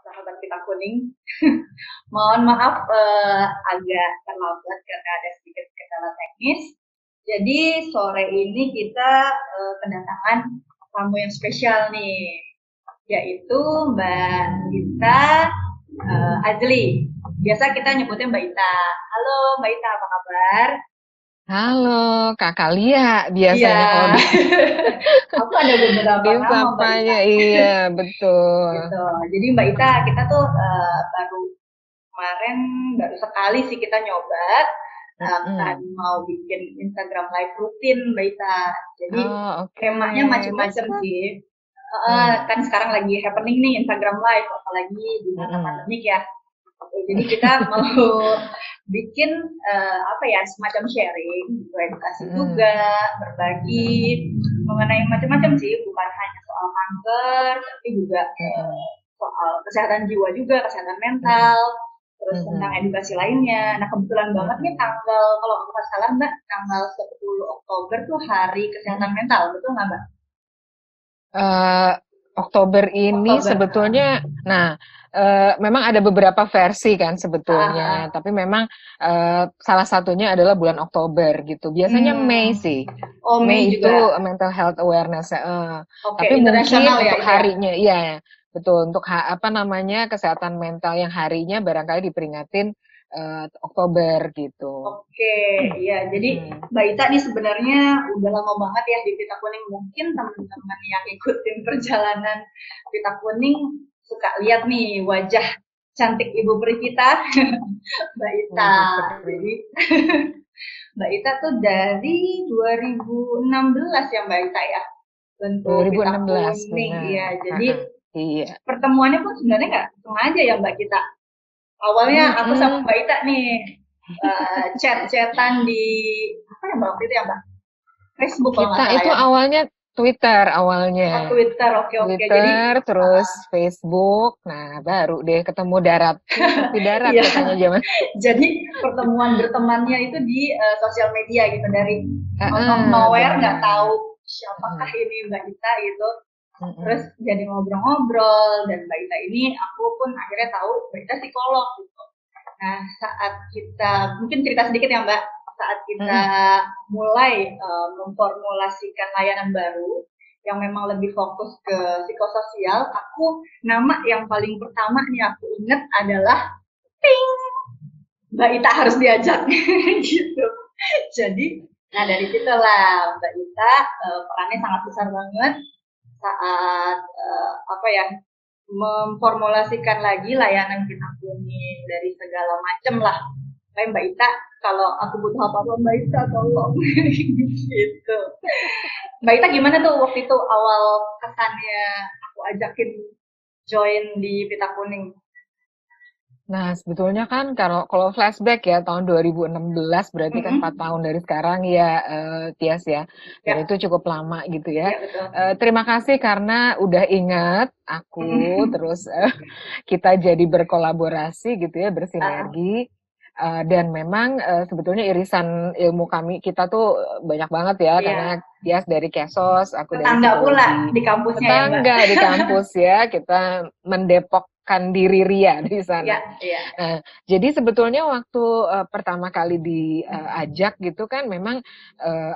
sahabat pita kuning. Mohon maaf agak terlambat karena ada sedikit kendala teknis. Jadi sore ini kita kedatangan tamu yang spesial nih, yaitu Mbak Ita Azli. Biasa kita nyebutnya Mbak Ita. Halo Mbak Ita, apa kabar? Halo, Kakak Lia Iya, biasanya kalau aku ada beberapa nama Mbak Ita. disapanya, iya betul. Gitu. Jadi Mbak Ita, kita tuh baru kemarin baru sekali sih kita nyoba akan Mm-mm. mau bikin Instagram live rutin Mbak Ita. Jadi Oh, temanya oke, that's macam-macam good. sih. Hmm. Kan sekarang lagi happening nih Instagram live, apalagi di masa Mm-mm. pandemik ya. Oke, jadi kita mau bikin apa ya, semacam sharing, gitu, edukasi Mm-mm. juga, berbagi mengenai macam-macam sih, bukan hanya soal kanker, tapi juga Mm-mm. soal kesehatan jiwa juga, kesehatan Mm-mm. mental, terus tentang Mm-mm. edukasi lainnya. Nah, kebetulan banget nih Mm-mm. tanggal, kalau nggak salah Mbak, tanggal 10 Oktober tuh Hari Kesehatan Mental, betul nggak Mbak? Eh, Oktober ini Oktober. sebetulnya, nah, memang ada beberapa versi kan Ah, ah, sebetulnya, ah. tapi memang salah satunya adalah bulan Oktober gitu. Biasanya Mei Hmm. sih. Oh, Mei Mei itu juga. mental health awareness. Oke, Tapi mungkin internasional ya untuk itu ya. harinya, iya betul untuk apa namanya kesehatan mental yang harinya barangkali diperingatin Oktober gitu. Oke, iya. Jadi Hmm. Mbak Ita nih sebenarnya udah lama banget ya di Pita Kuning. Mungkin teman-teman yang ikutin perjalanan Pita Kuning suka lihat nih wajah cantik Ibu Peri kita, Mbak Ita. Ibu Peri. Jadi Mbak Ita tuh dari 2016 ya Mbak Ita ya, bentuk Pita 2016 Kuning. Iya, benar. jadi Iya. pertemuannya pun sebenarnya nggak sengaja ya Mbak kita. Awalnya aku sama Mm-mm. Mbak Ita nih chat-chatan di apa ya Mbak waktu itu ya Mbak? Facebook kalau nggak Kita salah itu ya. awalnya Twitter Oh awalnya. Twitter, oke oke. Jadi Twitter, terus Facebook, nah baru deh ketemu darat. Ini kopi darat iya, katanya zaman. jadi pertemuan bertemannya itu di sosial media gitu dari out of nowhere nggak Benar. tahu siapakah Mm-mm. ini Mbak Ita gitu. Terus Mm-mm. jadi ngobrol-ngobrol dan Mbak Ita ini aku pun akhirnya tahu Mbak Ita psikolog gitu. Nah, saat kita mungkin cerita sedikit ya Mbak, saat kita Mm-mm. mulai memformulasikan layanan baru yang memang lebih fokus ke psikososial, aku nama yang paling pertama nih aku ingat adalah Ting, Mbak Ita harus diajak gitu. Jadi, nah dari situlah Mbak Ita perannya sangat besar banget saat apa ya, memformulasikan lagi layanan kita kuning dari segala macam lah. Kayak Mbak Ita, kalau aku butuh apa-apa Mbak Ita tolong gitu. Mbak Ita gimana tuh waktu itu awal kesannya aku ajakin join di Pita Kuning? Nah, sebetulnya kan kalau kalau flashback ya tahun 2016 berarti kan 4 Mm-mm. tahun dari sekarang ya Tias ya. Dan Ya, itu cukup lama gitu ya. ya betul. Terima kasih karena udah ingat aku Mm-mm. terus kita jadi berkolaborasi gitu ya, Uh, bersinergi. Dan memang sebetulnya irisan ilmu kami kita tuh banyak banget ya karena ya, Tias dari Kesos, aku dari tetangga pula psikologi. di kampusnya ya Mbak. Tetangga di kampus ya, kita mendepokkan diri Ria di sana. Ya, ya, Nah, jadi sebetulnya waktu pertama kali diajak gitu kan memang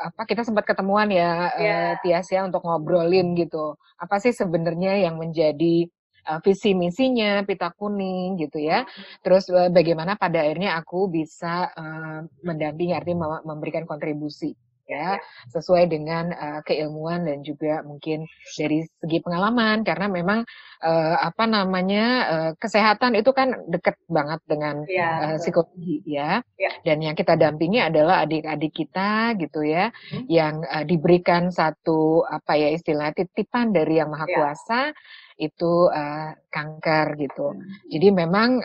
apa kita sempat ketemuan ya ya, Tias ya untuk ngobrolin gitu. Apa sih sebenarnya yang menjadi visi misinya Pita Kuning gitu ya. Terus bagaimana pada akhirnya aku bisa mendampingi artinya memberikan kontribusi ya, ya ya, sesuai dengan keilmuan dan juga mungkin dari segi pengalaman karena memang apa namanya kesehatan itu kan deket banget dengan ya, betul. psikologi ya. Ya, Dan yang kita dampingi adalah adik-adik kita gitu ya, hmm, yang diberikan satu apa ya istilah titipan dari Yang Maha ya, Kuasa itu kanker gitu. Jadi memang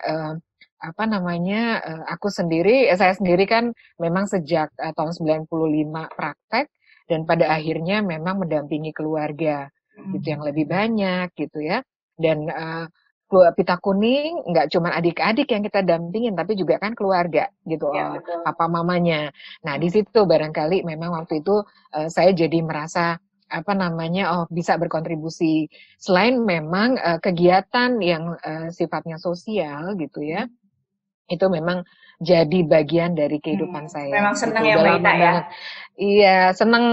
apa namanya aku sendiri saya sendiri kan memang sejak tahun 95 praktek dan pada akhirnya memang mendampingi keluarga gitu yang lebih banyak gitu ya. Dan Pita Kuning nggak cuma adik-adik yang kita dampingin, tapi juga kan keluarga gitu, ya betul. papa mamanya. Nah di situ barangkali memang waktu itu saya jadi merasa apa namanya, bisa berkontribusi. Selain memang kegiatan yang sifatnya sosial gitu ya, itu memang jadi bagian dari kehidupan saya Memang senang gitu. ya Udah Mbak lama Ita ya. banget. Iya, seneng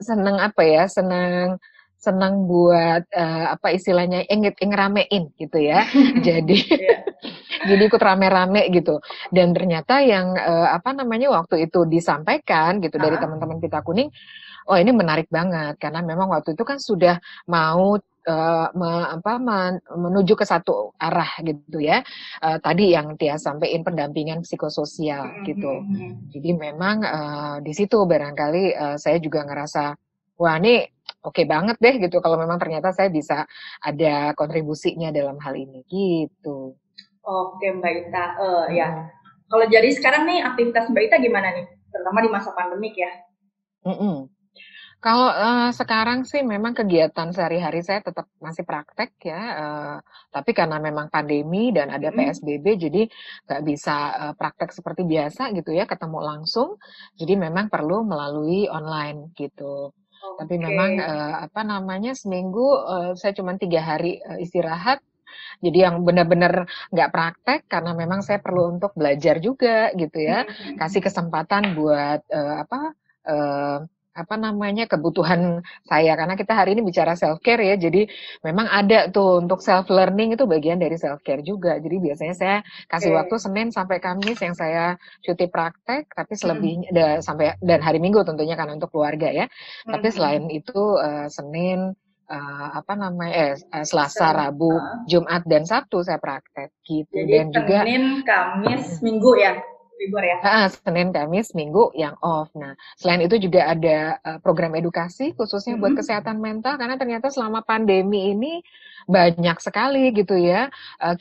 seneng apa ya? Seneng seneng buat apa istilahnya ngeramein gitu ya. Jadi Iya. jadi ikut rame-rame gitu. Dan ternyata yang apa namanya waktu itu disampaikan gitu dari Heeh. teman-teman Pita Kuning, oh ini menarik banget karena memang waktu itu kan sudah mau menuju ke satu arah gitu ya. Tadi yang Tia sampaikan pendampingan psikososial gitu. Jadi memang di situ barangkali saya juga ngerasa wah ini oke banget deh gitu kalau memang ternyata saya bisa ada kontribusinya dalam hal ini gitu. Oke Mbak Ita, ya. Mm-mm. Kalau jadi sekarang nih aktivitas Mbak Ita gimana nih? Terutama di masa pandemik ya. Mm-mm. Kalau sekarang sih memang kegiatan sehari-hari saya tetap masih praktek ya, tapi karena memang pandemi dan ada Mm-mm. PSBB, jadi nggak bisa praktek seperti biasa gitu ya, ketemu langsung. Jadi memang perlu melalui online gitu. Tapi Oke. memang apa namanya seminggu saya cuma 3 hari istirahat. Jadi yang benar-benar nggak praktek karena memang saya perlu untuk belajar juga gitu ya, kasih kesempatan buat eh, apa namanya kebutuhan saya karena kita hari ini bicara self care ya, jadi memang ada tuh untuk self learning itu bagian dari self care juga. Jadi biasanya saya kasih waktu Oke. Senin sampai Kamis yang saya cuti praktek, tapi Mm-mm. selebihnya sampai dan hari Minggu tentunya karena untuk keluarga ya. Tapi selain itu Senin apa namanya Selasa, Rabu, Jumat dan Sabtu saya praktek gitu Jadi dan juga Senin, Kamis, Minggu ya libur ya. Senin, Kamis, Minggu yang off. Nah, selain itu juga ada program edukasi khususnya buat Mm-mm. kesehatan mental karena ternyata selama pandemi ini banyak sekali gitu ya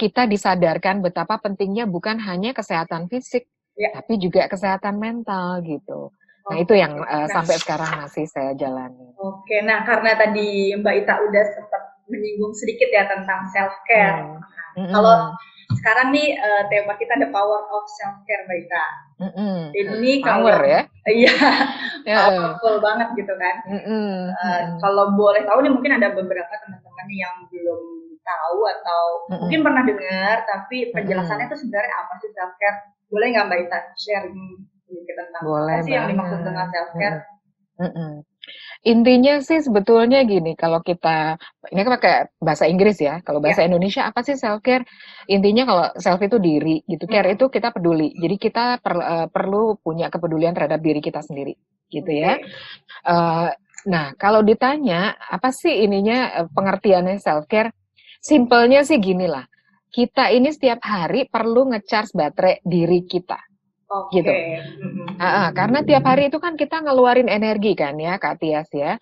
kita disadarkan betapa pentingnya bukan hanya kesehatan fisik Ya. tapi juga kesehatan mental gitu. Nah, itu yang Oke. Nah, sampai sekarang masih saya jalani. oke. Nah, karena tadi Mbak Ita udah sempat menyinggung sedikit ya tentang self care. Hmm. Kalau Mm-mm. sekarang nih tema kita the power of self care Mbak Ita. Mm-mm. Ini Power kalau ya. iya Ya. powerful banget gitu kan. Mm-mm. Mm-mm. Kalau boleh tahu nih mungkin ada beberapa teman-teman yang belum tahu atau mungkin Mm-mm. pernah dengar tapi penjelasannya Mm-mm. itu sebenarnya apa sih self care? Boleh nggak Mbak Ita sharing sedikit tentang apa Boleh sih yang dimaksud dengan banget. self care? Mm-mm. Mm-mm. Intinya sih sebetulnya gini, kalau kita, ini kan pakai bahasa Inggris ya, kalau Ya. bahasa Indonesia apa sih self care? Intinya kalau self itu diri, gitu. Care itu kita peduli. Jadi kita perlu punya kepedulian terhadap diri kita sendiri, gitu ya. Oke. Uh, nah, kalau ditanya apa sih ininya pengertiannya self care? Simpelnya sih gini lah. Kita ini setiap hari perlu ngecharge baterai diri kita, gitu. Oke. Karena tiap hari itu kan kita ngeluarin energi kan ya Kak Tias ya,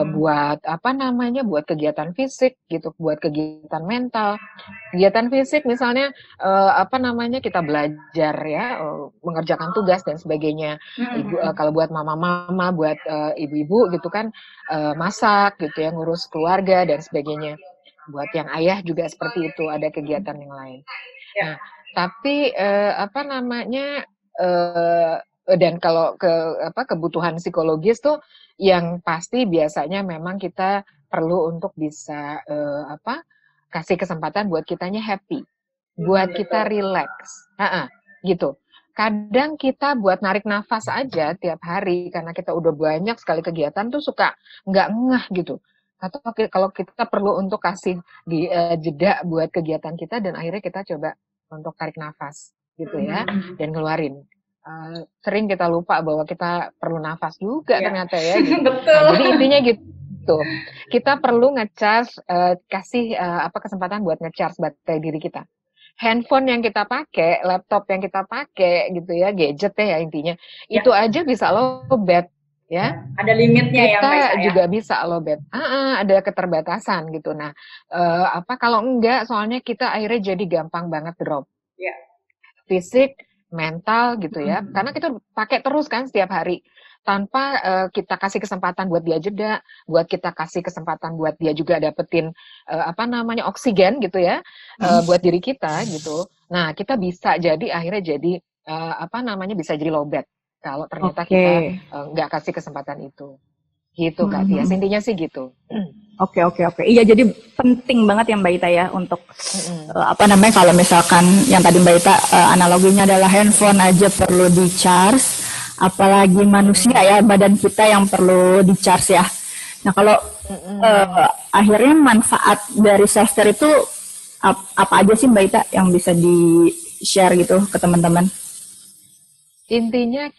buat apa namanya, buat kegiatan fisik gitu, buat kegiatan mental. Kegiatan fisik misalnya apa namanya kita belajar ya, mengerjakan tugas dan sebagainya. Kalau buat mama-mama, buat ibu-ibu gitu kan masak gitu ya, ngurus keluarga dan sebagainya. Buat yang ayah juga seperti itu, ada kegiatan yang lain. Ya. Nah, tapi apa namanya dan kalau kebutuhan psikologis tuh yang pasti biasanya memang kita perlu untuk bisa kasih kesempatan buat kitanya happy, buat kita Betul. relax, gitu. Kadang kita buat narik nafas aja tiap hari karena kita udah banyak sekali kegiatan tuh suka nggak ngeh gitu. Atau kalau kita perlu untuk kasih jeda buat kegiatan kita dan akhirnya kita coba untuk tarik nafas gitu ya dan ngeluarin. Sering kita lupa bahwa kita perlu nafas juga Ya. ternyata ya gitu. Betul. Nah, jadi intinya gitu. Kita perlu ngecharge kasih kesempatan buat ngecharge baterai diri kita. Handphone yang kita pakai, laptop yang kita pakai gitu ya, gadget ya intinya. Ya. Itu aja bisa lowbat ya. Ada limitnya ya Mbak Kita Isa ya. juga bisa lowbat. Ada keterbatasan gitu. Nah, kalau enggak soalnya kita akhirnya jadi gampang banget drop. Ya. Fisik, mental gitu ya. Karena kita pakai terus kan setiap hari tanpa kita kasih kesempatan buat dia jeda, buat kita kasih kesempatan buat dia juga dapetin apa namanya oksigen gitu ya, buat diri kita gitu. Nah, kita bisa jadi akhirnya jadi apa namanya bisa jadi lowbat kalau ternyata kita nggak kasih kesempatan itu. Gitu Kak Tia, Hmm. intinya sih gitu. Oke. Iya, jadi penting banget ya Mbak Ita ya untuk Mm-mm. apa namanya, kalau misalkan yang tadi Mbak Ita analoginya adalah handphone aja perlu di charge, apalagi manusia Mm-mm. ya, badan kita yang perlu di charge ya. Nah kalau Mm-mm. akhirnya manfaat dari self care itu apa aja sih Mbak Ita yang bisa di share gitu ke teman-teman? Intinya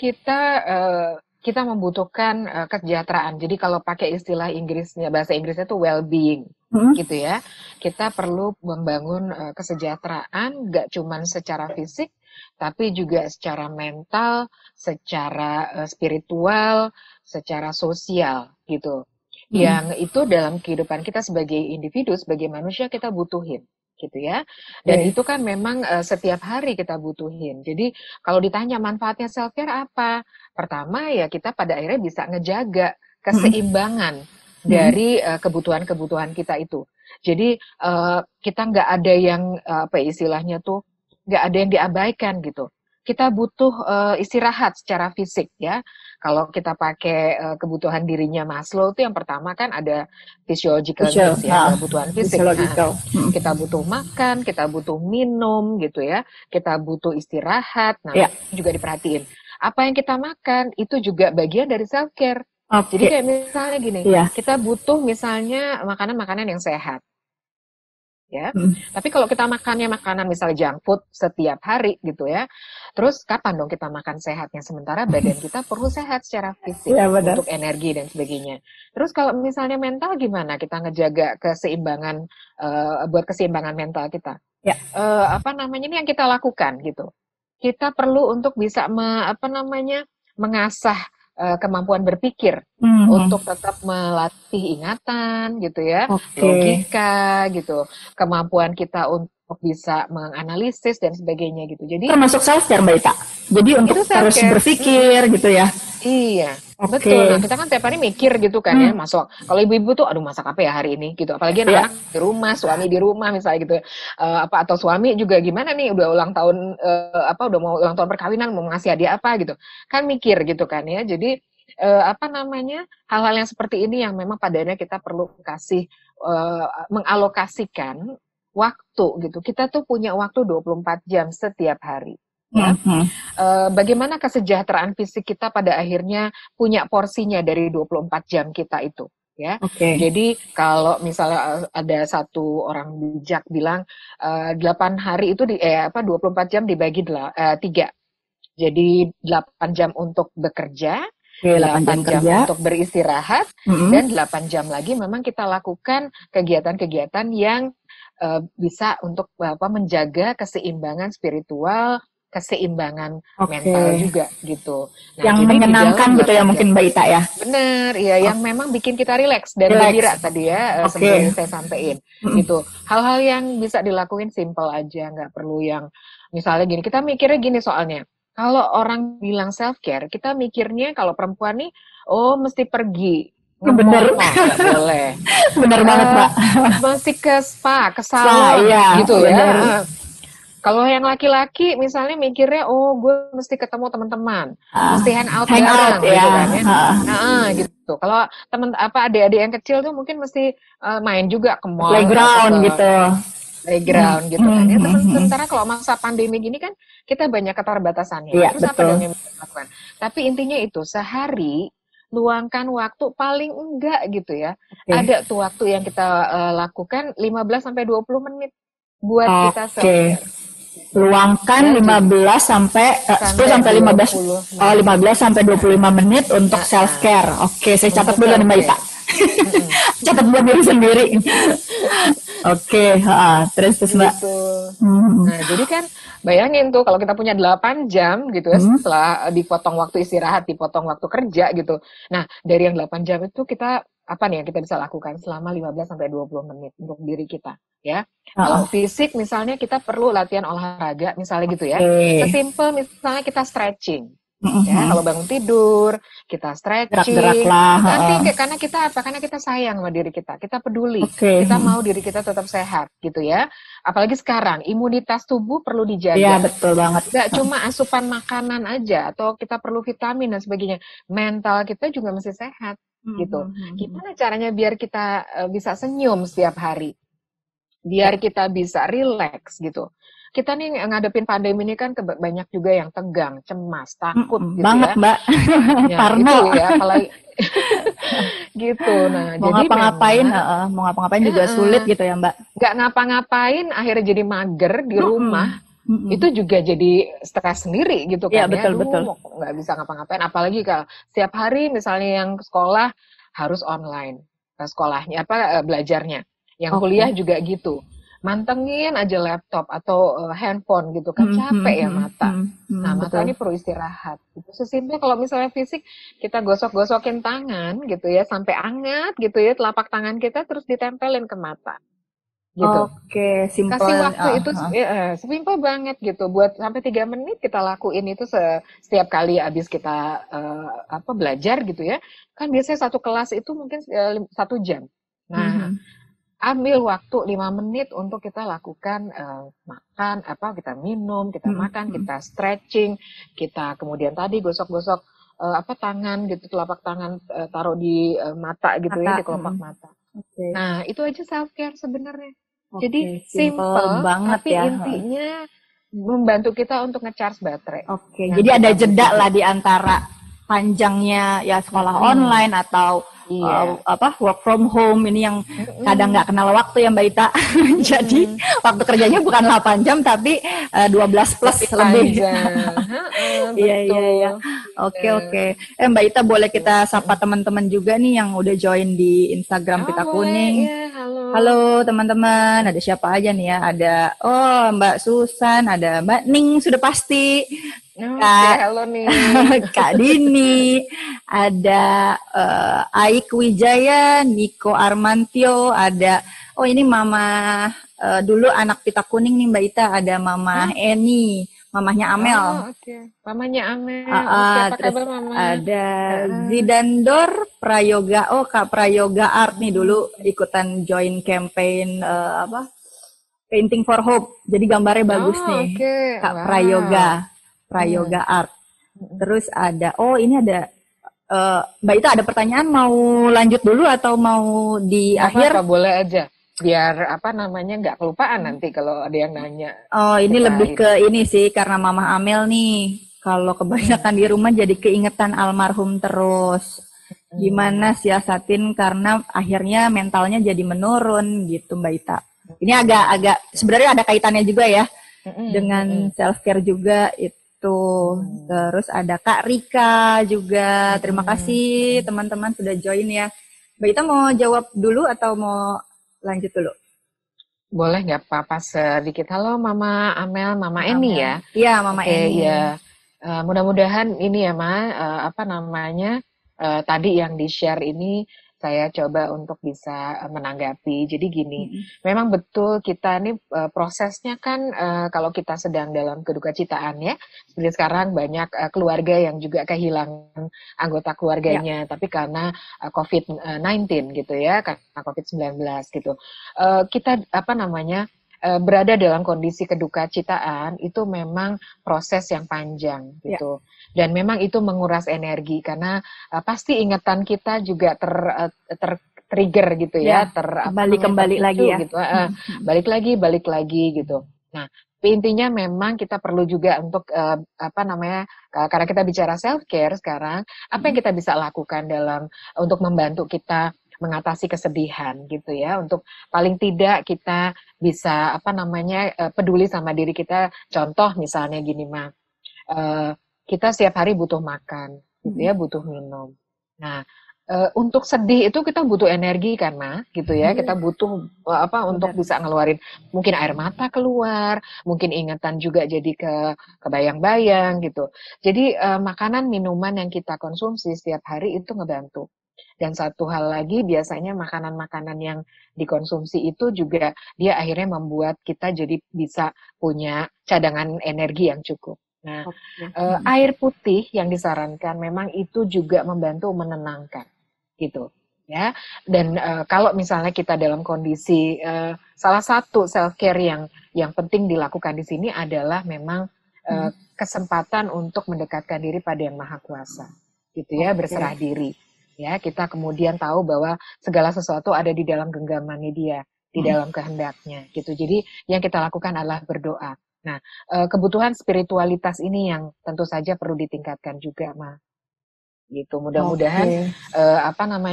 kita membutuhkan kesejahteraan. Jadi kalau pakai istilah Inggrisnya, bahasa Inggrisnya itu well-being, Hmm? gitu ya. Kita perlu membangun kesejahteraan, nggak cuman secara fisik, tapi juga secara mental, secara spiritual, secara sosial, gitu. Hmm. Yang itu dalam kehidupan kita sebagai individu, sebagai manusia kita butuhin, gitu ya. Dan Oke. itu kan memang setiap hari kita butuhin. Jadi kalau ditanya manfaatnya self care apa? Pertama ya kita pada akhirnya bisa ngejaga Hmm. keseimbangan Hmm. dari kebutuhan-kebutuhan kita itu. Jadi kita nggak ada yang apa istilahnya tuh nggak ada yang diabaikan gitu. Kita butuh istirahat secara fisik ya. Kalau kita pakai kebutuhan dirinya Maslow itu yang pertama kan ada physiological Visual, needs ya, kebutuhan fisik. physiological. Hmm. Kita butuh makan, kita butuh minum gitu ya, kita butuh istirahat. Nah, Ya. juga diperhatiin. Apa yang kita makan itu juga bagian dari self care. Jadi Oke. kayak misalnya gini, Iya. kita butuh misalnya makanan-makanan yang sehat. Ya, Hmm. tapi kalau kita makannya makanan misalnya junk food setiap hari gitu ya, terus kapan dong kita makan sehatnya? Sementara badan kita perlu sehat secara fisik Iya benar. untuk energi dan sebagainya. Terus kalau misalnya mental gimana? Kita ngejaga keseimbangan buat keseimbangan mental kita. Ya. Apa namanya ini yang kita lakukan gitu. Kita perlu untuk bisa mengasah kemampuan berpikir untuk tetap melatih ingatan gitu ya, Oke. logika gitu, kemampuan kita untuk bisa menganalisis dan sebagainya gitu. Jadi Termasuk self care Mbak Ita. Jadi untuk itu self terus care. berpikir gitu ya. Iya, Oke. betul. Nah, kita kan tiap hari mikir gitu kan ya, masuk. Kalau ibu-ibu tuh, aduh masak apa ya hari ini gitu. Apalagi Ya. anak-anak di rumah, suami di rumah misalnya gitu. Apa atau suami juga gimana nih, udah ulang tahun udah mau ulang tahun perkawinan, mau ngasih hadiah apa gitu. Kan mikir gitu kan ya. Jadi hal-hal yang seperti ini yang memang padanya kita perlu kasih mengalokasikan waktu gitu. Kita tuh punya waktu 24 jam setiap hari. Ya, bagaimana kesejahteraan fisik kita pada akhirnya punya porsinya dari 24 jam kita itu, ya. Oke. Jadi kalau misalnya ada satu orang bijak bilang 8 hari itu 24 jam dibagi 3. Jadi 8 jam untuk bekerja, Oke, 8 jam kerja. untuk beristirahat, dan 8 jam lagi memang kita lakukan kegiatan-kegiatan yang bisa untuk menjaga keseimbangan spiritual, keseimbangan mental juga gitu. Nah, yang jadi menyenangkan gitu ya mungkin Mbak Ita ya. Bener, ya yang memang bikin kita rileks dan gembira tadi ya, seperti saya sampaikan gitu. Hal-hal yang bisa dilakuin simple aja, nggak perlu yang misalnya gini. Kita mikirnya gini soalnya. Kalau orang bilang self care, kita mikirnya kalau perempuan nih, oh mesti pergi Bener. nggak boleh. Bener banget Mbak. Masih ke spa, ke salon gitu ya. Kalau yang laki-laki misalnya mikirnya, oh gue mesti ketemu teman-teman, mesti hang out bareng gitu kan ya. Gitu. Kalau adik-adik yang kecil tuh mungkin mesti main juga ke mall, playground gitu. Playground gitu kan ya. Sementara kalau masa pandemi gini kan kita banyak keterbatasannya. Iya, Terus betul. apa dong yang bisa dilakukan? Tapi intinya itu sehari luangkan waktu paling enggak gitu ya. Ada tuh waktu yang kita lakukan 15 sampai 20 menit buat kita self care. Luangkan 15 sampai 10 sampai 15 sampai 25 menit untuk self care. Oke, saya catat dulu nih Mbak Ita. Catat buat diri sendiri. Oke, terus Mbak. Gitu. Nah, jadi kan bayangin tuh kalau kita punya 8 jam gitu ya, setelah dipotong waktu istirahat, dipotong waktu kerja gitu. Nah, dari yang 8 jam itu kita apa nih yang kita bisa lakukan selama 15 sampai 20 menit untuk diri kita ya. Kalau fisik misalnya kita perlu latihan olahraga misalnya gitu ya. Sesimpel misalnya kita stretching. Ya, kalau bangun tidur, kita stretching. Gerak-geraklah. Nanti karena kita apa? Karena kita sayang sama diri kita. Kita peduli. Kita mau diri kita tetap sehat gitu ya. Apalagi sekarang imunitas tubuh perlu dijaga. Iya, betul banget. Gak cuma asupan makanan aja atau kita perlu vitamin dan sebagainya. Mental kita juga mesti sehat. gitu. Gimana caranya biar kita bisa senyum setiap hari, biar kita bisa rileks gitu. Kita nih ngadepin pandemi ini kan banyak juga yang tegang, cemas, takut gitu banget, ya. Mbak. Ya, Parno. itu ya, apalagi gitu. Nah, mau jadi ngapa-ngapain, memang, mau ngapa-ngapain juga sulit gitu ya, Mbak. nggak ngapa-ngapain, akhirnya jadi mager di rumah. Itu juga jadi stres sendiri gitu Iya, kan ya. betul. Nggak bisa ngapa-ngapain. Apalagi kalau setiap hari misalnya yang sekolah harus online. Sekolahnya, belajarnya. Yang kuliah juga gitu. Mantengin aja laptop atau handphone gitu kan, capek ya mata. Nah, mata ini perlu istirahat. Gitu. Sesimpel kalau misalnya fisik, kita gosok-gosokin tangan gitu ya, sampai hangat gitu ya, telapak tangan kita terus ditempelin ke mata. Gitu. Oke, simple. Kasih waktu itu simpel banget gitu, buat sampai 3 menit kita lakuin itu setiap kali habis kita belajar gitu ya. Kan biasanya satu kelas itu mungkin 1 jam. Nah, ambil waktu 5 menit untuk kita lakukan makan, kita minum, kita makan, kita stretching, kita kemudian tadi gosok-gosok tangan gitu, telapak tangan taruh di mata gitu ya, di kelopak mata. Nah, itu aja self care sebenarnya. Jadi simple banget tapi ya. Intinya membantu kita untuk ngecharge baterai. Jadi ada jeda lah di antara panjangnya ya sekolah online atau work from home ini yang kadang nggak kenal waktu ya Mbak Ita. Jadi waktu kerjanya bukan 8 jam tapi 12 plus lebih. Iya. Oke. Mbak Ita boleh kita sapa teman-teman juga nih yang udah join di Instagram Pita Kuning. Halo teman-teman, ada siapa aja nih ya? Ada Mbak Susan, ada Mbak Ning sudah pasti. Halo nih. Kak Dini, ada Aik Wijaya, Niko Armantio, ada ini Mama dulu anak Pita Kuning nih Mbak Ita, ada Mama Eni, mamahnya Amel. Mamanya Amel. Apa terus kabar Mama? Ada Zidandor Prayoga. Kak Prayoga Art nih dulu ikutan join campaign Painting for Hope. Jadi gambarnya bagus nih. Kak Prayoga Art. Terus ada ini ada Mbak Ita ada pertanyaan, mau lanjut dulu atau mau di akhir? Boleh aja. Biar nggak kelupaan nanti kalau ada yang nanya. Ini lebih ke ini sih, karena Mama Amel nih, kalau kebanyakan di rumah jadi keingetan almarhum terus. Gimana siasatin karena akhirnya mentalnya jadi menurun gitu Mbak Ita. Ini agak sebenarnya ada kaitannya juga ya dengan self care juga itu. Terus ada Kak Rika juga. Terima kasih teman-teman sudah join ya. Mbak Ita mau jawab dulu atau mau lanjut dulu? Boleh nggak apa-apa sedikit. Halo Mama Amel, Mama Eni ya? Iya, Mama Eni. Ya. Mudah-mudahan ini ya tadi yang di-share ini saya coba untuk bisa menanggapi. Jadi gini, memang betul kita ini prosesnya kan kalau kita sedang dalam kedukacitaan ya, seperti sekarang banyak keluarga yang juga kehilangan anggota keluarganya, tapi karena COVID-19 gitu ya, karena COVID-19 gitu. Kita berada dalam kondisi kedukacitaan itu memang proses yang panjang gitu. Dan memang itu menguras energi karena pasti ingatan kita juga trigger gitu ya, kembali lagi ya. Gitu. Balik lagi gitu. Nah, intinya memang kita perlu juga untuk karena kita bicara self care sekarang, apa yang kita bisa lakukan untuk membantu kita mengatasi kesedihan gitu ya, untuk paling tidak kita bisa peduli sama diri kita. Contoh misalnya gini kita setiap hari butuh makan gitu ya, butuh minum. Nah, untuk sedih itu kita butuh energi kan gitu ya, kita butuh untuk bisa ngeluarin mungkin air mata keluar, mungkin ingatan juga jadi kebayang-bayang gitu. Jadi makanan minuman yang kita konsumsi setiap hari itu ngebantu. Dan satu hal lagi, biasanya makanan-makanan yang dikonsumsi itu juga dia akhirnya membuat kita jadi bisa punya cadangan energi yang cukup. Nah, air putih yang disarankan memang itu juga membantu menenangkan, gitu ya. Dan kalau misalnya kita dalam kondisi salah satu self care yang penting dilakukan di sini adalah memang kesempatan untuk mendekatkan diri pada Yang Maha Kuasa, gitu ya, berserah diri. Ya, kita kemudian tahu bahwa segala sesuatu ada di dalam genggamannya dia, di dalam kehendaknya gitu. Jadi yang kita lakukan adalah berdoa. Nah, kebutuhan spiritualitas ini yang tentu saja perlu ditingkatkan juga, Ma. Gitu. Mudah-mudahan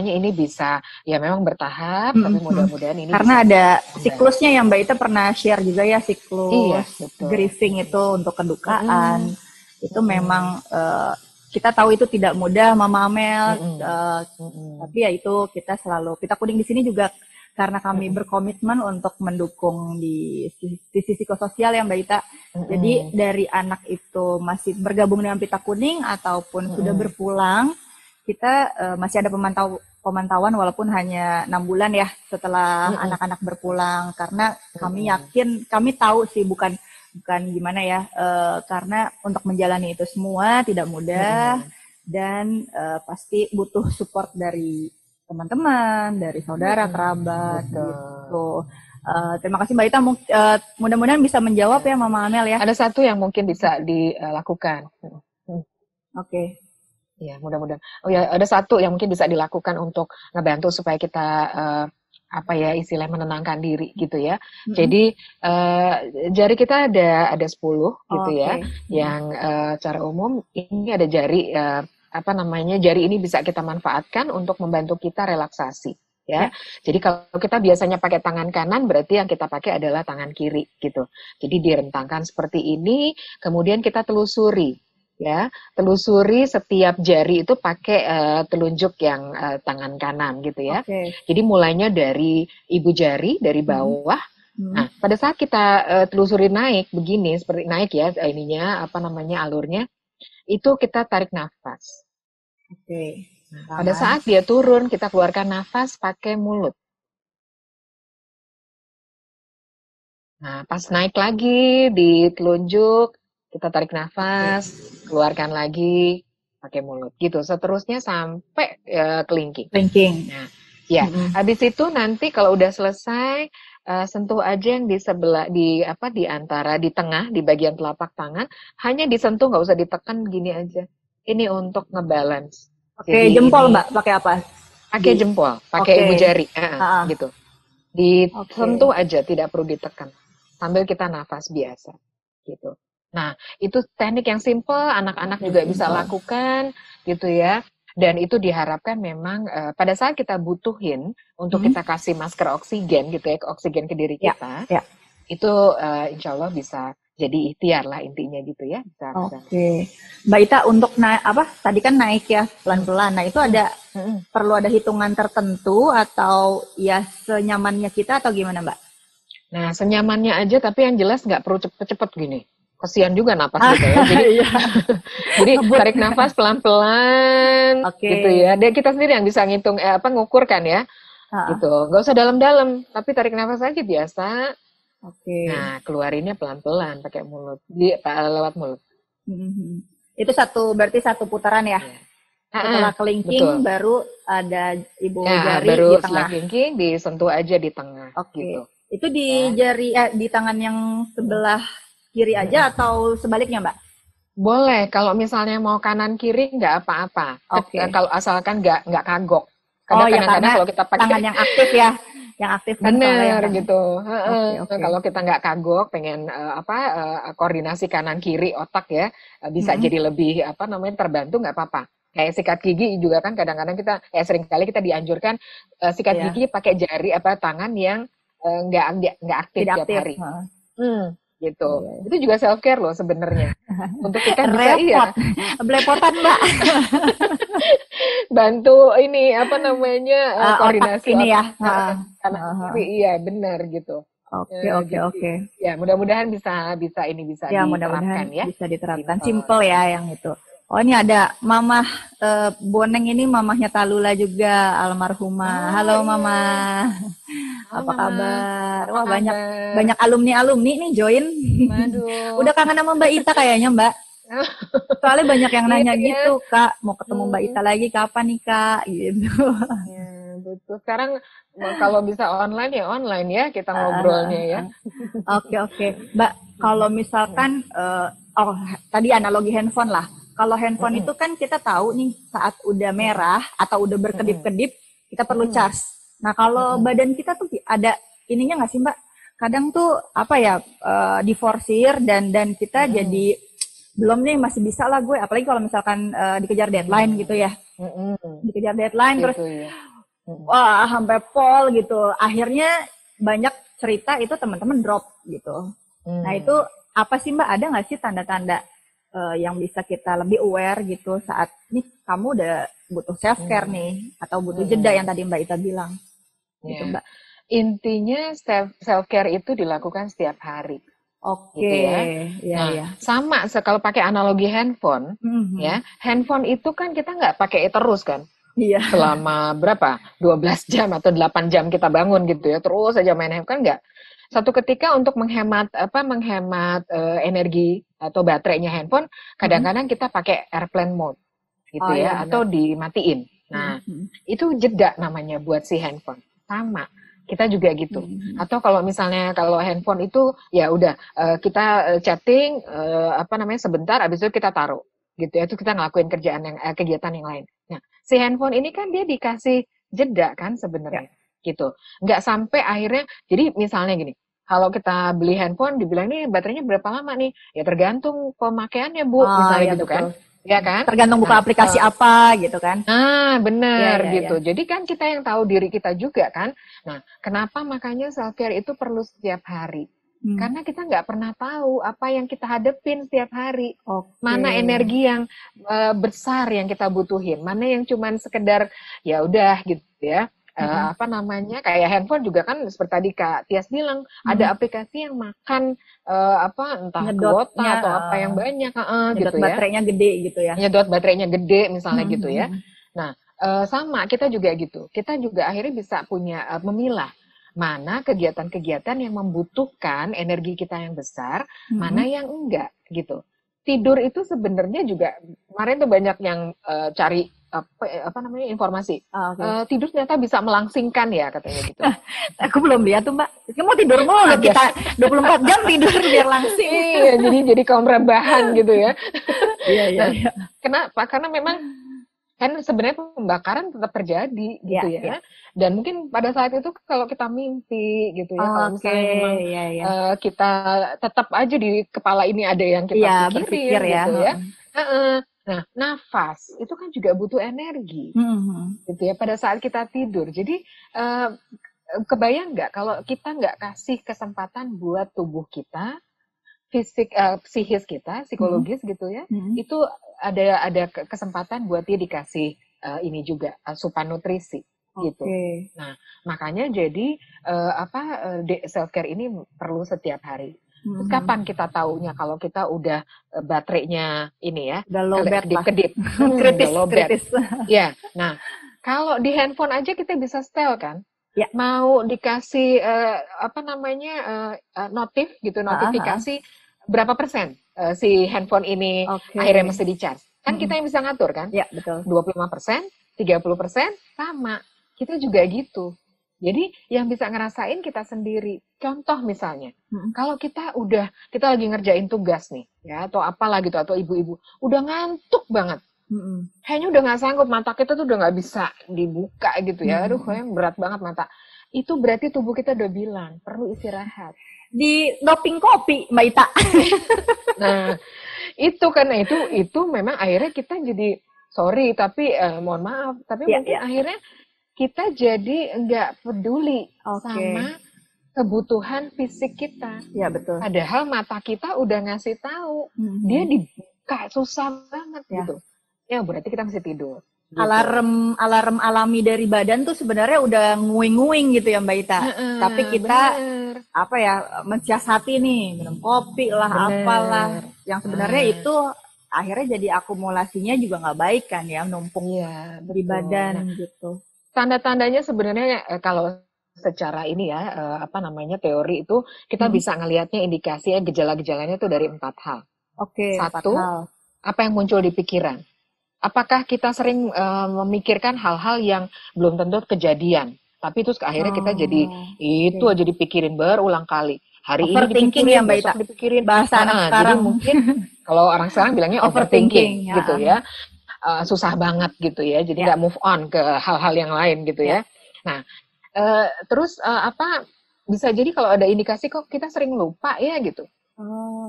ini bisa ya memang bertahap, tapi mudah-mudahan ini karena bisa ada siklusnya yang Mbak Ita pernah share juga ya, siklus grieving itu untuk kedukaan. Itu memang kita tahu itu tidak mudah, Mama Amel, tapi ya itu kita kuning di sini juga karena kami berkomitmen untuk mendukung di sisi psikososial ya Mbak Ita. Jadi dari anak itu masih bergabung dengan Pita Kuning ataupun sudah berpulang, kita masih ada pemantauan walaupun hanya 6 bulan ya setelah anak-anak berpulang, karena kami yakin, kami tahu sih bukan gimana ya, karena untuk menjalani itu semua tidak mudah dan pasti butuh support dari teman-teman, dari saudara, kerabat gitu. Terima kasih Mbak Ita, mudah-mudahan bisa menjawab ya Mama Amel ya. Ada satu yang mungkin bisa dilakukan. Oke. Ya, mudah-mudahan. Oh ya, ada satu yang mungkin bisa dilakukan untuk ngebantu supaya kita istilahnya menenangkan diri gitu ya. Jadi jari kita ada 10 gitu ya. Yang secara umum ini ada jari jari ini bisa kita manfaatkan untuk membantu kita relaksasi ya. Jadi kalau kita biasanya pakai tangan kanan, berarti yang kita pakai adalah tangan kiri gitu. Jadi direntangkan seperti ini, kemudian kita telusuri ya, telusuri setiap jari itu pakai telunjuk yang tangan kanan gitu ya. Jadi mulainya dari ibu jari, dari bawah. Nah, pada saat kita telusuri naik begini, seperti naik ya alurnya, itu kita tarik nafas. Nah, pada saat dia turun, kita keluarkan nafas pakai mulut. Nah, pas naik lagi di telunjuk, kita tarik nafas, keluarkan lagi pakai mulut gitu. Seterusnya sampai kelingking. Nah, ya. Habis itu nanti kalau udah selesai, sentuh aja yang di sebelah di antara di tengah di bagian telapak tangan, hanya disentuh, nggak usah ditekan, gini aja. Ini untuk ngebalance. Oke, jempol Mbak, pakai apa? Pakai jempol, pakai ibu jari, gitu. Disentuh aja, tidak perlu ditekan. Sambil kita nafas biasa, gitu. Nah, itu teknik yang simple, anak-anak juga bisa lakukan, gitu ya. Dan itu diharapkan memang pada saat kita butuhin untuk kita kasih masker oksigen, gitu ya, oksigen ke diri kita, itu insya Allah bisa jadi ikhtiar lah intinya gitu ya. Oke. Mbak Ita, untuk tadi kan naik ya pelan-pelan. Nah, itu ada perlu ada hitungan tertentu atau ya senyamannya kita atau gimana Mbak? Nah, senyamannya aja, tapi yang jelas nggak perlu cepet-cepet gini. Kesian juga napas gitu ya. Jadi tarik nafas pelan-pelan gitu ya. Dan kita sendiri yang bisa ngitung ngukur kan ya. Gitu. Nggak usah dalam-dalam, tapi tarik nafas aja biasa. Nah, keluarinnya pelan-pelan pakai mulut, lewat mulut. Itu berarti satu putaran ya. Setelah kelingking baru ada ibu jari baru di tengah. Setelah kelingking disentuh aja di tengah. Gitu. Itu di jari di tangan yang sebelah kiri aja atau sebaliknya Mbak? Boleh, kalau misalnya mau kanan kiri nggak apa-apa. Kalau asalkan nggak kagok. Kadang-kadang kalau kita pakai tangan yang aktif ya, yang aktif kan. Bener gitu. Kalau kita nggak kagok, pengen koordinasi kanan kiri otak ya, bisa jadi lebih terbantu, nggak apa-apa. Kayak sikat gigi juga kan kadang-kadang kita seringkali kita dianjurkan sikat gigi pakai jari tangan yang nggak aktif tiap hari. Gitu. Itu juga self care loh sebenarnya. Untuk kita bisa belepotan Mbak. Bantu ini koordinasi ini ya. Iya benar gitu. Oke. Ya mudah-mudahan bisa diterapkan ya. Bisa diterapkan. Simple ya yang itu. Oh ini ada Mama Boneng, ini mamahnya Talula juga, almarhumah. Halo Mama. Apa kabar? Wah banyak alumni nih join. Aduh. Udah kangen sama Mbak Ita kayaknya Mbak. Soalnya banyak yang nanya gitu, Kak, mau ketemu Mbak Ita lagi kapan nih Kak? Gitu. Ya, betul. Sekarang kalau bisa online ya online ya kita ngobrolnya ya. Oke. Mbak, kalau misalkan tadi analogi handphone lah. kalau handphone itu kan kita tahu nih saat udah merah atau udah berkedip-kedip kita perlu charge. Nah kalau badan kita tuh ada ininya nggak sih Mbak? Kadang tuh apa ya diforsir dan kita jadi belum nih masih bisa lah gue, apalagi kalau misalkan dikejar deadline gitu ya, dikejar deadline Gitu terus ya. wah sampai pol gitu, akhirnya banyak cerita itu teman-teman drop gitu. Nah itu apa sih Mbak, ada nggak sih tanda-tanda yang bisa kita lebih aware gitu saat nih kamu udah butuh self care nih atau butuh jeda yang tadi Mbak Ita bilang gitu Mbak. Intinya self care itu dilakukan setiap hari. Oke, Gitu ya. Nah, sama kalau pakai analogi handphone, ya, handphone itu kan kita nggak pakai terus kan. Iya. Selama berapa? 12 jam atau 8 jam kita bangun gitu ya. Terus aja main handphone, kan nggak. Satu ketika untuk menghemat energi atau baterainya handphone, kadang-kadang kita pakai airplane mode gitu ya, atau dimatiin. Nah, itu jeda namanya buat si handphone. Sama. Kita juga gitu. Atau kalau misalnya kalau handphone itu ya udah kita chatting sebentar, habis itu kita taruh gitu ya, itu kita ngelakuin kegiatan yang lain. Nah, si handphone ini kan dia dikasih jeda kan sebenarnya gitu. Nggak sampai akhirnya, jadi misalnya gini, kalau kita beli handphone dibilang nih baterainya berapa lama nih? Ya tergantung pemakaiannya Bu, misalnya gitu betul. Kan. Ya kan? Tergantung buka aplikasi apa gitu kan. Benar gitu. Jadi kan kita yang tahu diri kita juga kan. Nah, kenapa makanya self care itu perlu setiap hari? Karena kita nggak pernah tahu apa yang kita hadepin setiap hari. Mana energi yang besar yang kita butuhin, mana yang cuman sekedar ya udah gitu ya. Kayak handphone juga kan seperti tadi Kak Tias bilang, ada aplikasi yang makan entah kuota atau apa yang banyak gitu ya. Baterainya gede gitu ya. Nyedot baterainya gede misalnya gitu ya. Nah, sama kita juga gitu. Kita juga akhirnya bisa punya memilah mana kegiatan-kegiatan yang membutuhkan energi kita yang besar, mana yang enggak gitu. Tidur itu sebenarnya juga kemarin tuh banyak yang cari informasi. Tidur ternyata bisa melangsingkan ya katanya gitu. Aku belum lihat tuh Mbak. Kamu mau tidur mulu kita 24 jam tidur biar langsing. Iya, jadi kaum rebahan gitu ya. Iya. Kenapa? Karena memang kan sebenarnya pembakaran tetap terjadi gitu ya. Dan mungkin pada saat itu kalau kita mimpi gitu ya, kalau misalnya memang kita tetap aja di kepala ini ada yang kita pikirin gitu ya. Nah, nafas itu kan juga butuh energi, gitu ya. Pada saat kita tidur, jadi kebayang nggak kalau kita nggak kasih kesempatan buat tubuh kita, psikis kita, psikologis gitu ya, itu ada kesempatan buat dia dikasih ini juga asupan nutrisi, gitu. Nah, makanya jadi self care ini perlu setiap hari. Terus kapan kita taunya kalau kita udah baterainya ini ya, udah low bat kedip, kritis. Ya, nah kalau di handphone aja kita bisa setel kan, mau dikasih notifikasi berapa persen si handphone ini akhirnya mesti di-charge. Kan kita yang bisa ngatur kan? Ya, betul. 25%, 30%, sama. Kita juga gitu. Jadi yang bisa ngerasain kita sendiri. Contoh misalnya, kalau kita lagi ngerjain tugas nih, ya atau apalah gitu, atau ibu-ibu udah ngantuk banget, kayaknya udah nggak sanggup, mata kita tuh udah nggak bisa dibuka gitu ya, aduh kayaknya berat banget mata. Itu berarti tubuh kita udah bilang perlu istirahat. Di doping kopi, Mbak Ita. Nah, itu karena itu memang akhirnya kita jadi sorry tapi mohon maaf, tapi mungkin akhirnya kita jadi nggak peduli sama kebutuhan fisik kita. Ya betul. Padahal mata kita udah ngasih tahu, dia dibuka susah banget gitu. Ya berarti kita mesti tidur. Gitu. Alarm alami dari badan tuh sebenarnya udah nguing-nguing gitu ya Mbak Ita. Tapi kita mensiasati nih, minum kopi lah, apalah. Yang sebenarnya itu akhirnya jadi akumulasinya juga nggak baik kan ya, numpuk di badan gitu. Tanda-tandanya sebenarnya kalau secara ini ya teori itu kita bisa ngelihatnya indikasinya gejala-gejalanya itu dari 4 hal. Satu, 4 hal. Apa yang muncul di pikiran? Apakah kita sering memikirkan hal-hal yang belum tentu kejadian, tapi itu akhirnya kita jadi itu aja dipikirin berulang kali. Hari ini dipikirin, ya, Mbak Ita. Dipikirin. Bahasa anak sekarang. Jadi mungkin Kalau orang sekarang bilangnya overthinking Overthinking, gitu ya. Susah banget gitu ya. Jadi nggak move on ke hal-hal yang lain gitu ya. Nah, terus apa bisa jadi kalau ada indikasi kok kita sering lupa ya gitu.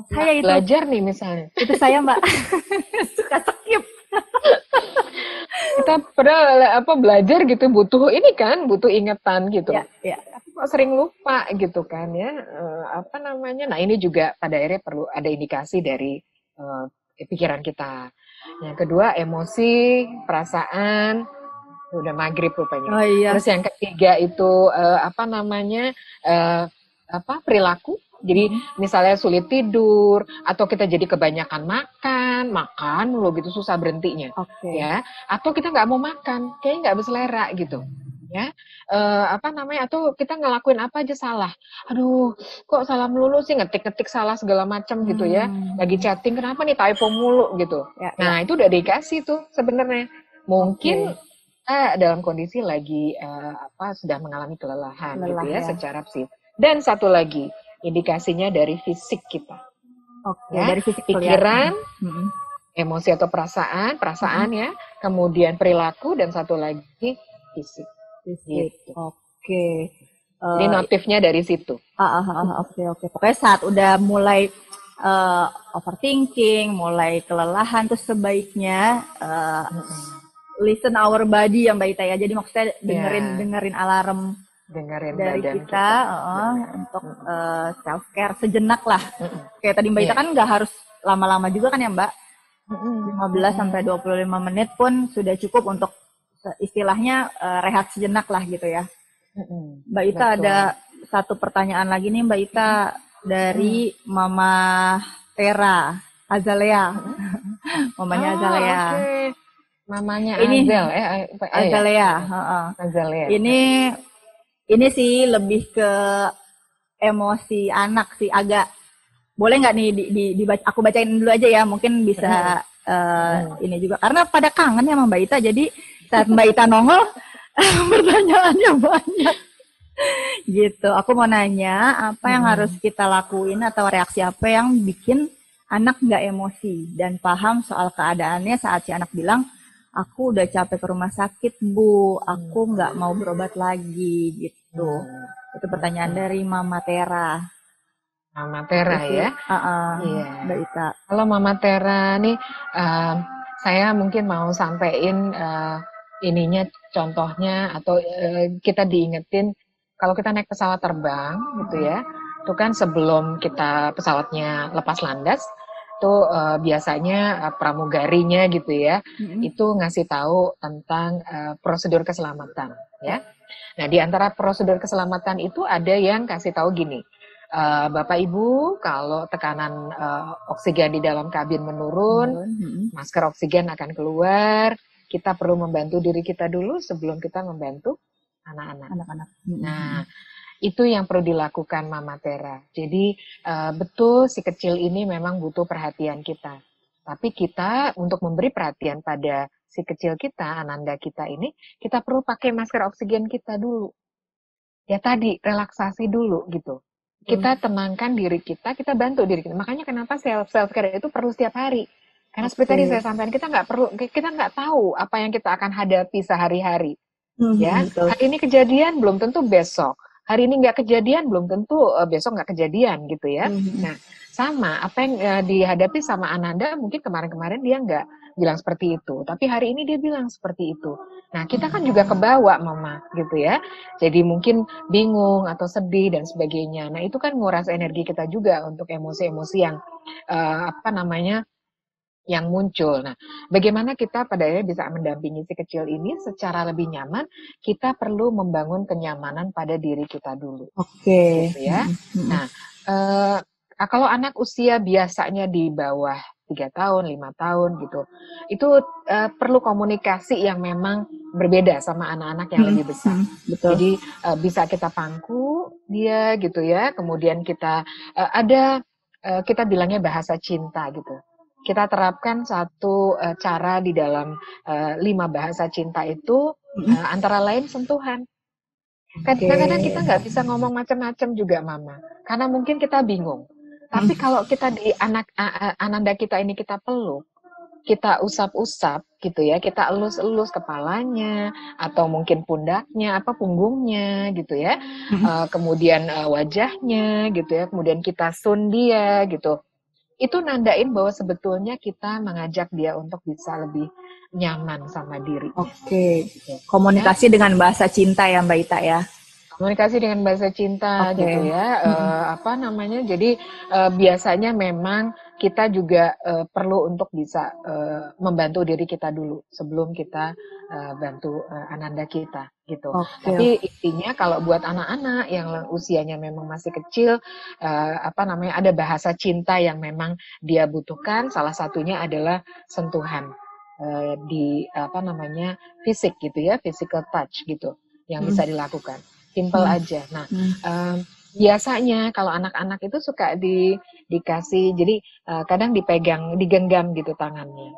Saya itu Belajar nih misalnya. itu saya Mbak suka skip. Kita padahal apa belajar gitu butuh ini kan, butuh ingatan gitu. Ya. Tapi kok sering lupa gitu kan ya. Apa namanya? Nah, ini juga pada akhirnya perlu ada indikasi dari pikiran kita. Yang kedua, emosi, perasaan, udah maghrib rupanya. Oh iya. Terus yang ketiga itu apa namanya? Perilaku. Jadi misalnya sulit tidur atau kita jadi kebanyakan makan mulu gitu susah berhentinya, ya. Atau kita nggak mau makan, kayaknya nggak berselera gitu, ya. Apa namanya? Atau kita ngelakuin apa aja salah. Aduh, kok salah melulu sih, ngetik salah segala macam gitu ya. Lagi chatting kenapa nih typo mulu gitu. Nah itu udah dikasih tuh sebenarnya. Mungkin dalam kondisi lagi sudah mengalami kelelahan gitu ya secara psikis. Dan satu lagi indikasinya dari fisik kita. Dari fisik pikiran, emosi atau perasaan ya, kemudian perilaku dan satu lagi fisik. Gitu. Jadi notifnya dari situ. Oke. Pokoknya saat udah mulai overthinking, mulai kelelahan, terus sebaiknya listen our body ya Mbak Ita ya. Jadi maksudnya dengerin alarm dari kita. Untuk self care sejenak lah. Kayak tadi Mbak Ita kan nggak harus lama-lama juga kan ya Mbak. 15 sampai 25 menit pun sudah cukup untuk istilahnya rehat sejenak lah gitu ya. Mbak Ita ada satu pertanyaan lagi nih Mbak Ita dari Mama Tera Azalea. Mamanya Azalea. Mamanya ini Azalea. Azalea. Ini sih lebih ke emosi anak sih, agak boleh nggak nih dibaca, aku bacain dulu aja ya, mungkin bisa ini juga karena pada kangen ya sama Mbak Ita, jadi saat Mbak Ita nongol pertanyaannya banyak gitu. Aku mau nanya apa yang harus kita lakuin atau reaksi apa yang bikin anak nggak emosi dan paham soal keadaannya saat si anak bilang, aku udah capek ke rumah sakit Bu, aku nggak mau berobat lagi gitu. Itu pertanyaan dari Mama Tera. Mama Tera ya? Iya. Mbak Ita. Kalau Mama Tera nih, saya mungkin mau sampein ininya contohnya atau kita diingetin kalau kita naik pesawat terbang gitu ya, itu kan sebelum kita pesawatnya lepas landas, itu biasanya pramugarinya gitu ya, itu ngasih tahu tentang prosedur keselamatan ya. Nah di antara prosedur keselamatan itu ada yang kasih tahu gini, Bapak Ibu kalau tekanan oksigen di dalam kabin menurun, masker oksigen akan keluar, kita perlu membantu diri kita dulu sebelum kita membantu anak-anak. Nah itu yang perlu dilakukan Mama Tera. Jadi betul si kecil ini memang butuh perhatian kita. Tapi kita untuk memberi perhatian pada si kecil kita, Ananda kita ini, kita perlu pakai masker oksigen kita dulu. Ya tadi, relaksasi dulu gitu. Kita tenangkan diri kita bantu diri kita. Makanya kenapa self-care itu perlu setiap hari. Karena seperti tadi saya sampaikan, kita nggak tahu apa yang kita akan hadapi sehari-hari. Ya, hari ini kejadian belum tentu besok. Hari ini nggak kejadian belum tentu besok nggak kejadian gitu ya. Nah, sama apa yang dihadapi sama Ananda mungkin kemarin-kemarin dia nggak bilang seperti itu, tapi hari ini dia bilang seperti itu. Nah, kita kan juga kebawa Mama gitu ya. Jadi mungkin bingung atau sedih dan sebagainya. Nah, itu kan nguras energi kita juga untuk emosi-emosi yang yang muncul. Nah, bagaimana kita pada akhirnya bisa mendampingi si kecil ini secara lebih nyaman? Kita perlu membangun kenyamanan pada diri kita dulu. Gitu ya. Nah, kalau anak usia biasanya di bawah 3 tahun, 5 tahun gitu, itu perlu komunikasi yang memang berbeda sama anak-anak yang lebih besar. Jadi bisa kita pangku dia gitu ya, kemudian kita kita bilangnya bahasa cinta gitu. Kita terapkan satu cara di dalam 5 bahasa cinta itu, antara lain sentuhan. Kadang-kadang kita nggak bisa ngomong macam-macam juga Mama, karena mungkin kita bingung. Tapi kalau kita di Ananda kita ini kita peluk, kita usap-usap gitu ya, kita elus-elus kepalanya atau mungkin pundaknya, punggungnya gitu ya, kemudian wajahnya gitu ya, kemudian kita sun dia gitu. Itu nandain bahwa sebetulnya kita mengajak dia untuk bisa lebih nyaman sama diri. Oke. Komunikasi ya, dengan bahasa cinta ya Mbak Ita ya. Komunikasi dengan bahasa cinta gitu ya. Jadi biasanya memang kita juga perlu untuk bisa membantu diri kita dulu sebelum kita bantu Ananda kita gitu. Tapi intinya kalau buat anak-anak yang usianya memang masih kecil, ada bahasa cinta yang memang dia butuhkan. Salah satunya adalah sentuhan di fisik gitu ya, physical touch gitu yang bisa dilakukan. Simple aja. Nah, biasanya kalau anak-anak itu suka dikasih, jadi kadang digenggam gitu tangannya.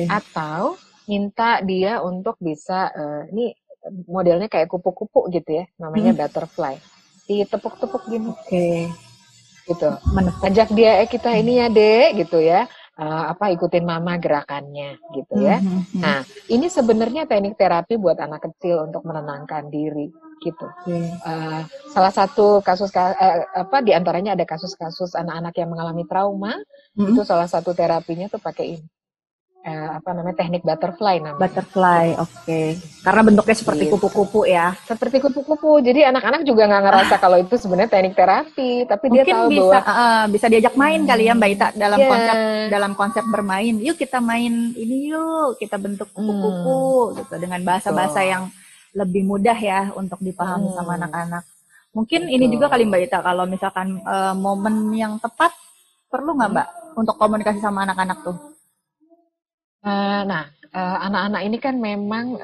Atau minta dia untuk bisa, ini modelnya kayak kupu-kupu gitu ya, namanya butterfly. Ditepuk-tepuk gini. Gitu. Ajak dia, kita ini ya dek, gitu ya. Ikutin mama gerakannya gitu ya. Nah, ini sebenarnya teknik terapi buat anak kecil untuk menenangkan diri gitu. Salah satu kasus di antaranya ada kasus-kasus anak-anak yang mengalami trauma, itu salah satu terapinya tuh pakai ini. Teknik butterfly namanya. Butterfly, Karena bentuknya seperti kupu-kupu ya. Seperti kupu-kupu. Jadi anak-anak juga nggak ngerasa kalau itu sebenarnya teknik terapi, tapi mungkin dia tahu bisa diajak main kali ya Mbak Ita dalam konsep bermain. Yuk kita main ini yuk, kita bentuk kupu-kupu gitu dengan bahasa-bahasa yang lebih mudah ya untuk dipahami sama anak-anak. Mungkin ini juga kali Mbak Ita, kalau misalkan momen yang tepat perlu nggak Mbak untuk komunikasi sama anak-anak tuh? Anak-anak ini kan memang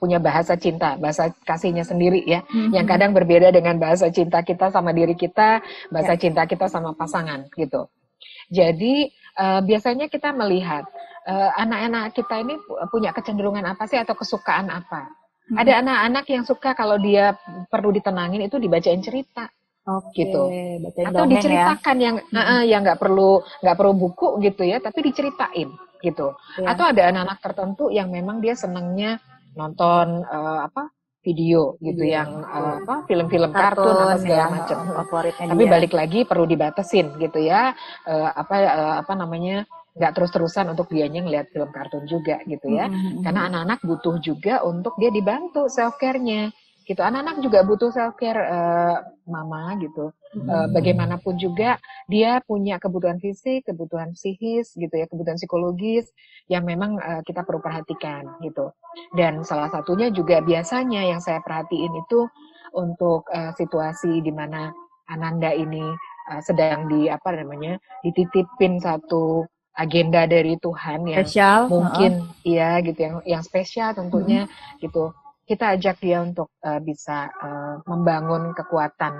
punya bahasa cinta, bahasa kasihnya sendiri ya, yang kadang berbeda dengan bahasa cinta kita sama diri kita, bahasa cinta kita sama pasangan gitu. Jadi biasanya kita melihat anak-anak kita ini punya kecenderungan apa sih atau kesukaan apa. Ada anak-anak yang suka kalau dia perlu ditenangin itu dibacain cerita. Gitu. Atau diceritakan ya. yang nggak perlu buku gitu ya, tapi diceritain gitu. Atau ada anak-anak tertentu yang memang dia senangnya nonton video gitu, yang film-film kartun atau segala macam. Tapi balik lagi perlu dibatasin gitu ya. Nggak terus-terusan untuk dianya ngeliat film kartun juga gitu ya. Karena anak-anak butuh juga untuk dia dibantu self care-nya. Gitu. Anak-anak juga butuh self care mama gitu. Bagaimanapun juga dia punya kebutuhan fisik, kebutuhan psikis gitu ya, kebutuhan psikologis yang memang kita perlu perhatikan gitu. Dan salah satunya juga biasanya yang saya perhatiin itu untuk situasi di mana Ananda ini sedang dititipin satu agenda dari Tuhan yang spesial, mungkin ya gitu, yang spesial tentunya gitu. Kita ajak dia untuk bisa membangun kekuatan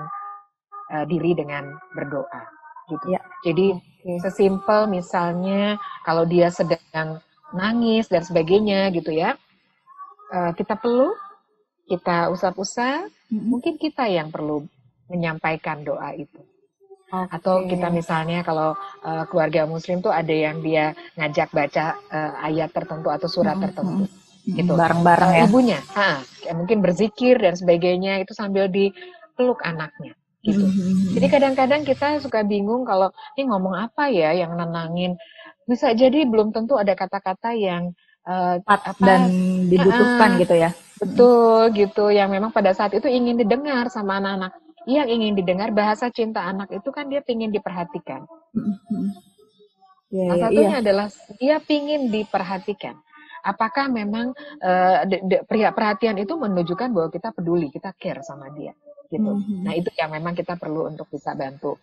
diri dengan berdoa gitu. Jadi sesimpel misalnya kalau dia sedang nangis dan sebagainya gitu ya, kita peluk, kita usap-usap, mungkin kita yang perlu menyampaikan doa itu. Atau kita misalnya kalau keluarga muslim tuh ada yang dia ngajak baca ayat tertentu atau surat tertentu. Gitu. Bareng-bareng ya. Ibunya, mungkin berzikir dan sebagainya itu sambil dipeluk anaknya. Gitu. Jadi kadang-kadang kita suka bingung kalau ini ngomong apa ya yang nenangin. Bisa jadi belum tentu ada kata-kata yang dan dibutuhkan gitu ya. Betul gitu, yang memang pada saat itu ingin didengar sama anak-anak. Yang ingin didengar bahasa cinta anak itu kan dia ingin diperhatikan. Salah satunya adalah dia ingin diperhatikan. Apakah memang perhatian itu menunjukkan bahwa kita peduli, kita care sama dia, gitu. Nah itu yang memang kita perlu untuk bisa bantu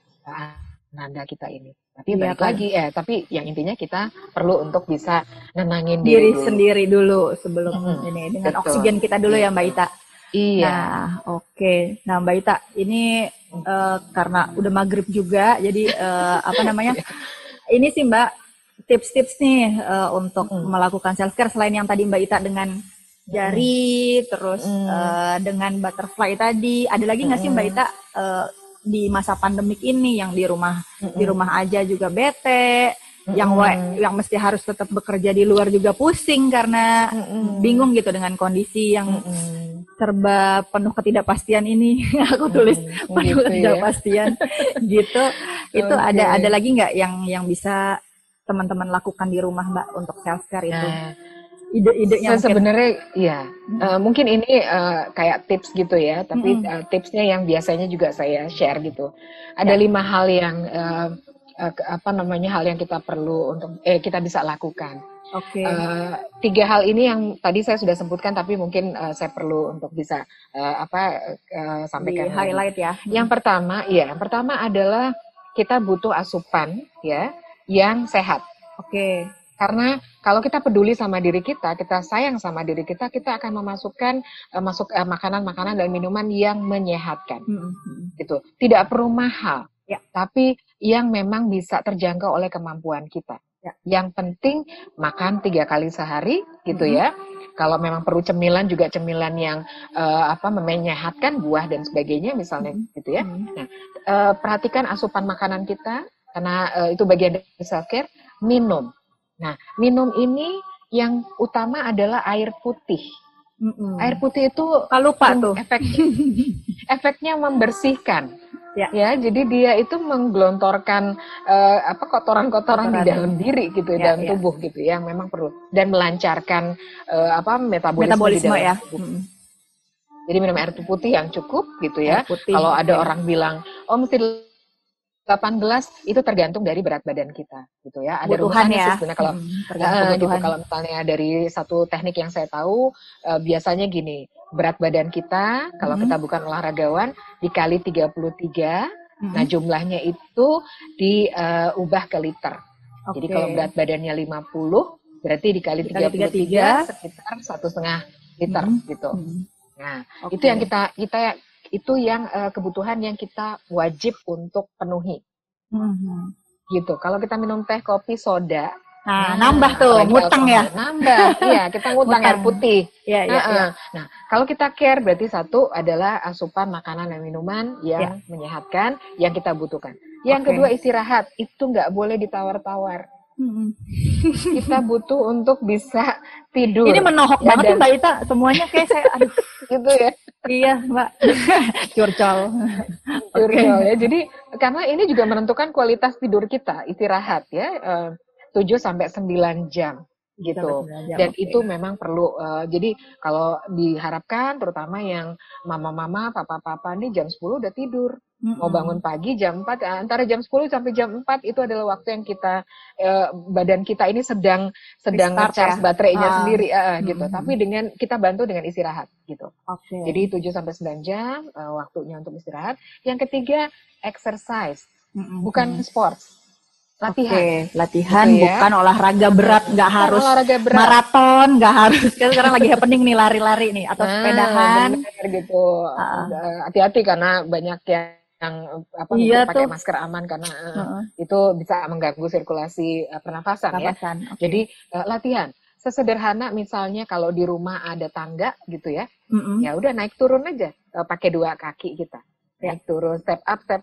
Ananda kita ini. Tapi balik lagi, tapi yang intinya kita perlu untuk bisa nenangin diri dulu. Sendiri dulu sebelum ini dengan oksigen kita dulu ya Mbak Ita. Iya. Nah, Nah Mbak Ita, ini karena udah maghrib juga, jadi ini sih Mbak. Tips-tips nih untuk melakukan self care selain yang tadi Mbak Ita dengan jari, terus dengan butterfly tadi, ada lagi nggak sih Mbak Ita di masa pandemik ini yang di rumah aja juga bete, yang mesti harus tetap bekerja di luar juga pusing karena bingung gitu dengan kondisi yang serba penuh ketidakpastian ini. Aku tulis penuh gitu ketidakpastian gitu. Itu ada lagi nggak yang bisa teman-teman lakukan di rumah Mbak untuk self care itu? Ide-idenya sebenarnya ya mungkin ini kayak tips gitu ya, tapi tipsnya yang biasanya juga saya share gitu. Ada 5 hal yang hal yang kita perlu untuk kita bisa lakukan. Oke. 3 hal ini yang tadi saya sudah sebutkan, tapi mungkin saya perlu untuk bisa sampaikan di highlight ya. Yang pertama adalah kita butuh asupan ya yang sehat. Oke. Karena kalau kita peduli sama diri kita sayang sama diri kita akan memasukkan makanan-makanan dan minuman yang menyehatkan. Gitu. Tidak perlu mahal, tapi yang memang bisa terjangkau oleh kemampuan kita. Yang penting makan 3 kali sehari, gitu ya. Kalau memang perlu cemilan juga cemilan yang menyehatkan, buah dan sebagainya misalnya, gitu ya. Nah, perhatikan asupan makanan kita karena itu bagian dari self care. Minum. Nah, minum ini yang utama adalah air putih. Air putih itu kalau lupa tuh efeknya membersihkan. Ya, jadi dia itu menggelontorkan kotoran-kotoran di dalam diri gitu, dalam tubuh gitu, yang memang perlu, dan melancarkan metabolisme di dalam tubuh. Jadi minum air putih yang cukup gitu ya. Kalau ada orang bilang, mesti 8 gelas, itu tergantung dari berat badan kita gitu ya. Ada rumusannya sih sebenarnya kalau gitu. Kalau misalnya dari satu teknik yang saya tahu, biasanya gini, berat badan kita kalau kita bukan olahragawan dikali 33, nah jumlahnya itu diubah ke liter. Jadi kalau berat badannya 50, berarti dikali 33 sekitar 1,5 liter gitu. Nah, itu yang kita itu yang kebutuhan yang kita wajib untuk penuhi. Gitu. Kalau kita minum teh, kopi, soda, nambah tuh, ngutang ya. Nambah, iya, kita ngutang air putih. Nah, kalau kita care berarti satu adalah asupan makanan dan minuman yang menyehatkan, yang kita butuhkan. Yang kedua istirahat, itu nggak boleh ditawar-tawar. Kita butuh untuk bisa tidur. Ini menohok banget Mbak Ita, semuanya kayak saya, aduh, gitu ya. Iya Mbak, curcol ya. Jadi karena ini juga menentukan kualitas tidur kita, istirahat ya, 7-9 jam gitu. Dan itu memang perlu. Jadi kalau diharapkan, terutama yang mama-mama, papa-papa nih jam 10 udah tidur. Mau bangun pagi jam 4, antara jam 10 sampai jam 4 itu adalah waktu yang kita badan kita ini sedang ngecas baterainya sendiri gitu. Tapi dengan kita bantu dengan istirahat gitu. Jadi 7-9 jam waktunya untuk istirahat. Yang ketiga exercise, bukan sports. Latihan gitu ya. Bukan olahraga berat, nggak harus maraton, nggak harus. Sekarang lagi happening nih, lari-lari nih atau sepedahan gitu. Hati-hati karena banyak yang pakai masker aman karena itu bisa mengganggu sirkulasi pernafasan ya. Jadi latihan sesederhana misalnya kalau di rumah ada tangga gitu ya, ya udah naik turun aja pakai 2 kaki kita, naik turun, step up step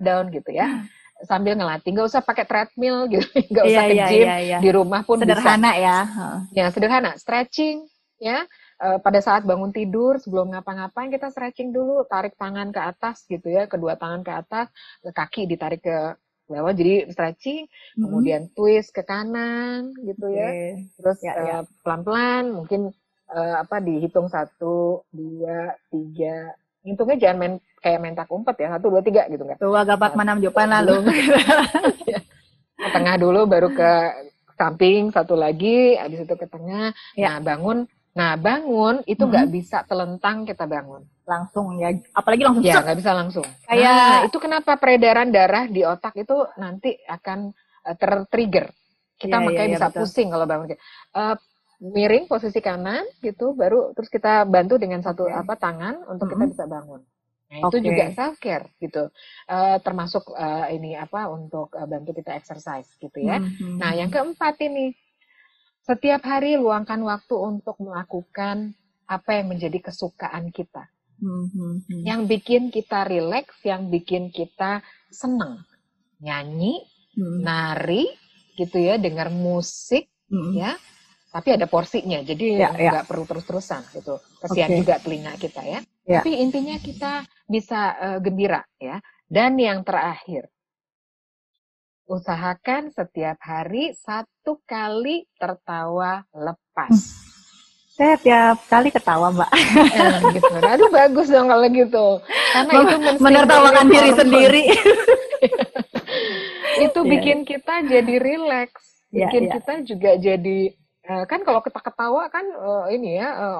down gitu ya. Sambil ngelatih, nggak usah pakai treadmill gitu, nggak usah ke gym, di rumah pun sederhana bisa. Ya sederhana, stretching ya. Pada saat bangun tidur sebelum ngapa-ngapain kita stretching dulu, tarik tangan ke atas gitu ya, kedua tangan ke atas, kaki ditarik ke bawah, jadi stretching, kemudian twist ke kanan gitu ya, terus pelan-pelan mungkin dihitung 1, 2, 3, hitungnya jangan main kayak main tak umpet ya, 1, 2, 3 gitu nggak? Tuh gapak manam jopan lalu. Ke tengah dulu, baru ke samping, 1 lagi, habis itu ke tengah. Nah bangun itu nggak bisa telentang kita bangun. Langsung ya, apalagi langsung. Ya nggak bisa langsung. Itu kenapa peredaran darah di otak itu nanti akan tertrigger. Kita makanya bisa pusing kalau bangun. Miring posisi kanan gitu, baru terus kita bantu dengan satu tangan untuk kita bisa bangun. Nah itu juga self care gitu, termasuk untuk bantu kita exercise gitu ya. Nah yang keempat ini, setiap hari luangkan waktu untuk melakukan apa yang menjadi kesukaan kita. Yang bikin kita rileks, yang bikin kita senang. Nyanyi, nari, gitu ya, dengar musik, ya. Tapi ada porsinya, jadi nggak perlu terus-terusan gitu. Kesian juga telinga kita ya. Tapi intinya kita bisa gembira ya. Dan yang terakhir, usahakan setiap hari 1 kali tertawa lepas. Saya tiap kali ketawa, Mbak. Gitu. Aduh, bagus dong kalau gitu. Karena itu menertawakan diri sendiri. Itu bikin kita jadi rileks. Bikin kita juga jadi kan kalau kita ketawa kan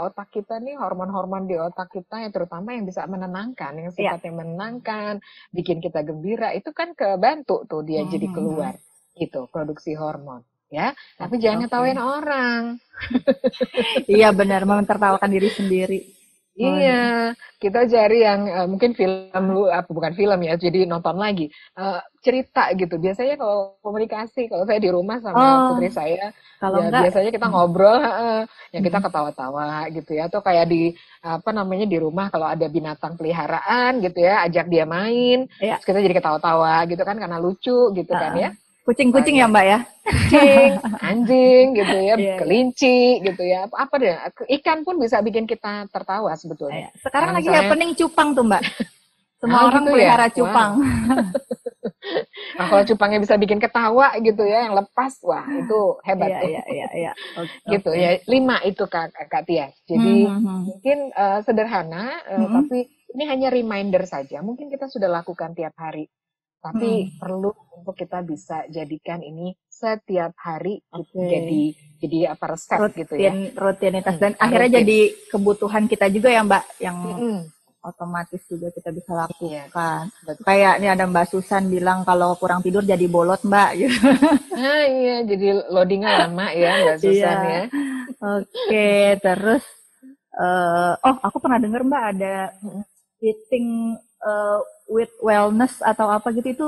otak kita nih, hormon-hormon di otak kita yang terutama yang bisa menenangkan, yang sifatnya menenangkan, bikin kita gembira, itu kan kebantu tuh dia jadi keluar gitu, produksi hormon ya. Tapi jangan ngetawain orang. Iya benar, menertawakan diri sendiri. Iya, kita cari yang mungkin bukan film ya, jadi nonton lagi cerita gitu. Biasanya kalau komunikasi, kalau saya di rumah sama putri saya, kalau biasanya kita ngobrol, yang kita ketawa-tawa gitu ya. Atau kayak di di rumah kalau ada binatang peliharaan gitu ya, ajak dia main, terus kita jadi ketawa-tawa gitu kan karena lucu gitu kan ya. Kucing-kucing ya Mbak ya? Kucing, anjing gitu ya, kelinci gitu ya, apa deh, ikan pun bisa bikin kita tertawa sebetulnya. Sekarang lagi happening cupang tuh Mbak. Semua orang gitu pelihara cupang. Nah kalau cupangnya bisa bikin ketawa gitu ya, yang lepas, wah itu hebat tuh. Iya. Gitu ya, 5 itu Kak Tia. Jadi mungkin sederhana, tapi ini hanya reminder saja. Mungkin kita sudah lakukan tiap hari. Tapi perlu untuk kita bisa jadikan ini setiap hari jadi resep gitu ya. Rutinitas dan akhirnya jadi kebutuhan kita juga ya Mbak, yang otomatis juga kita bisa lakukan. Kayak ini ada Mbak Susan bilang kalau kurang tidur jadi bolot Mbak gitu. Iya, jadi loadingnya lama ya Mbak Susan ya. Oke, terus aku pernah dengar Mbak ada eating with wellness atau apa gitu, itu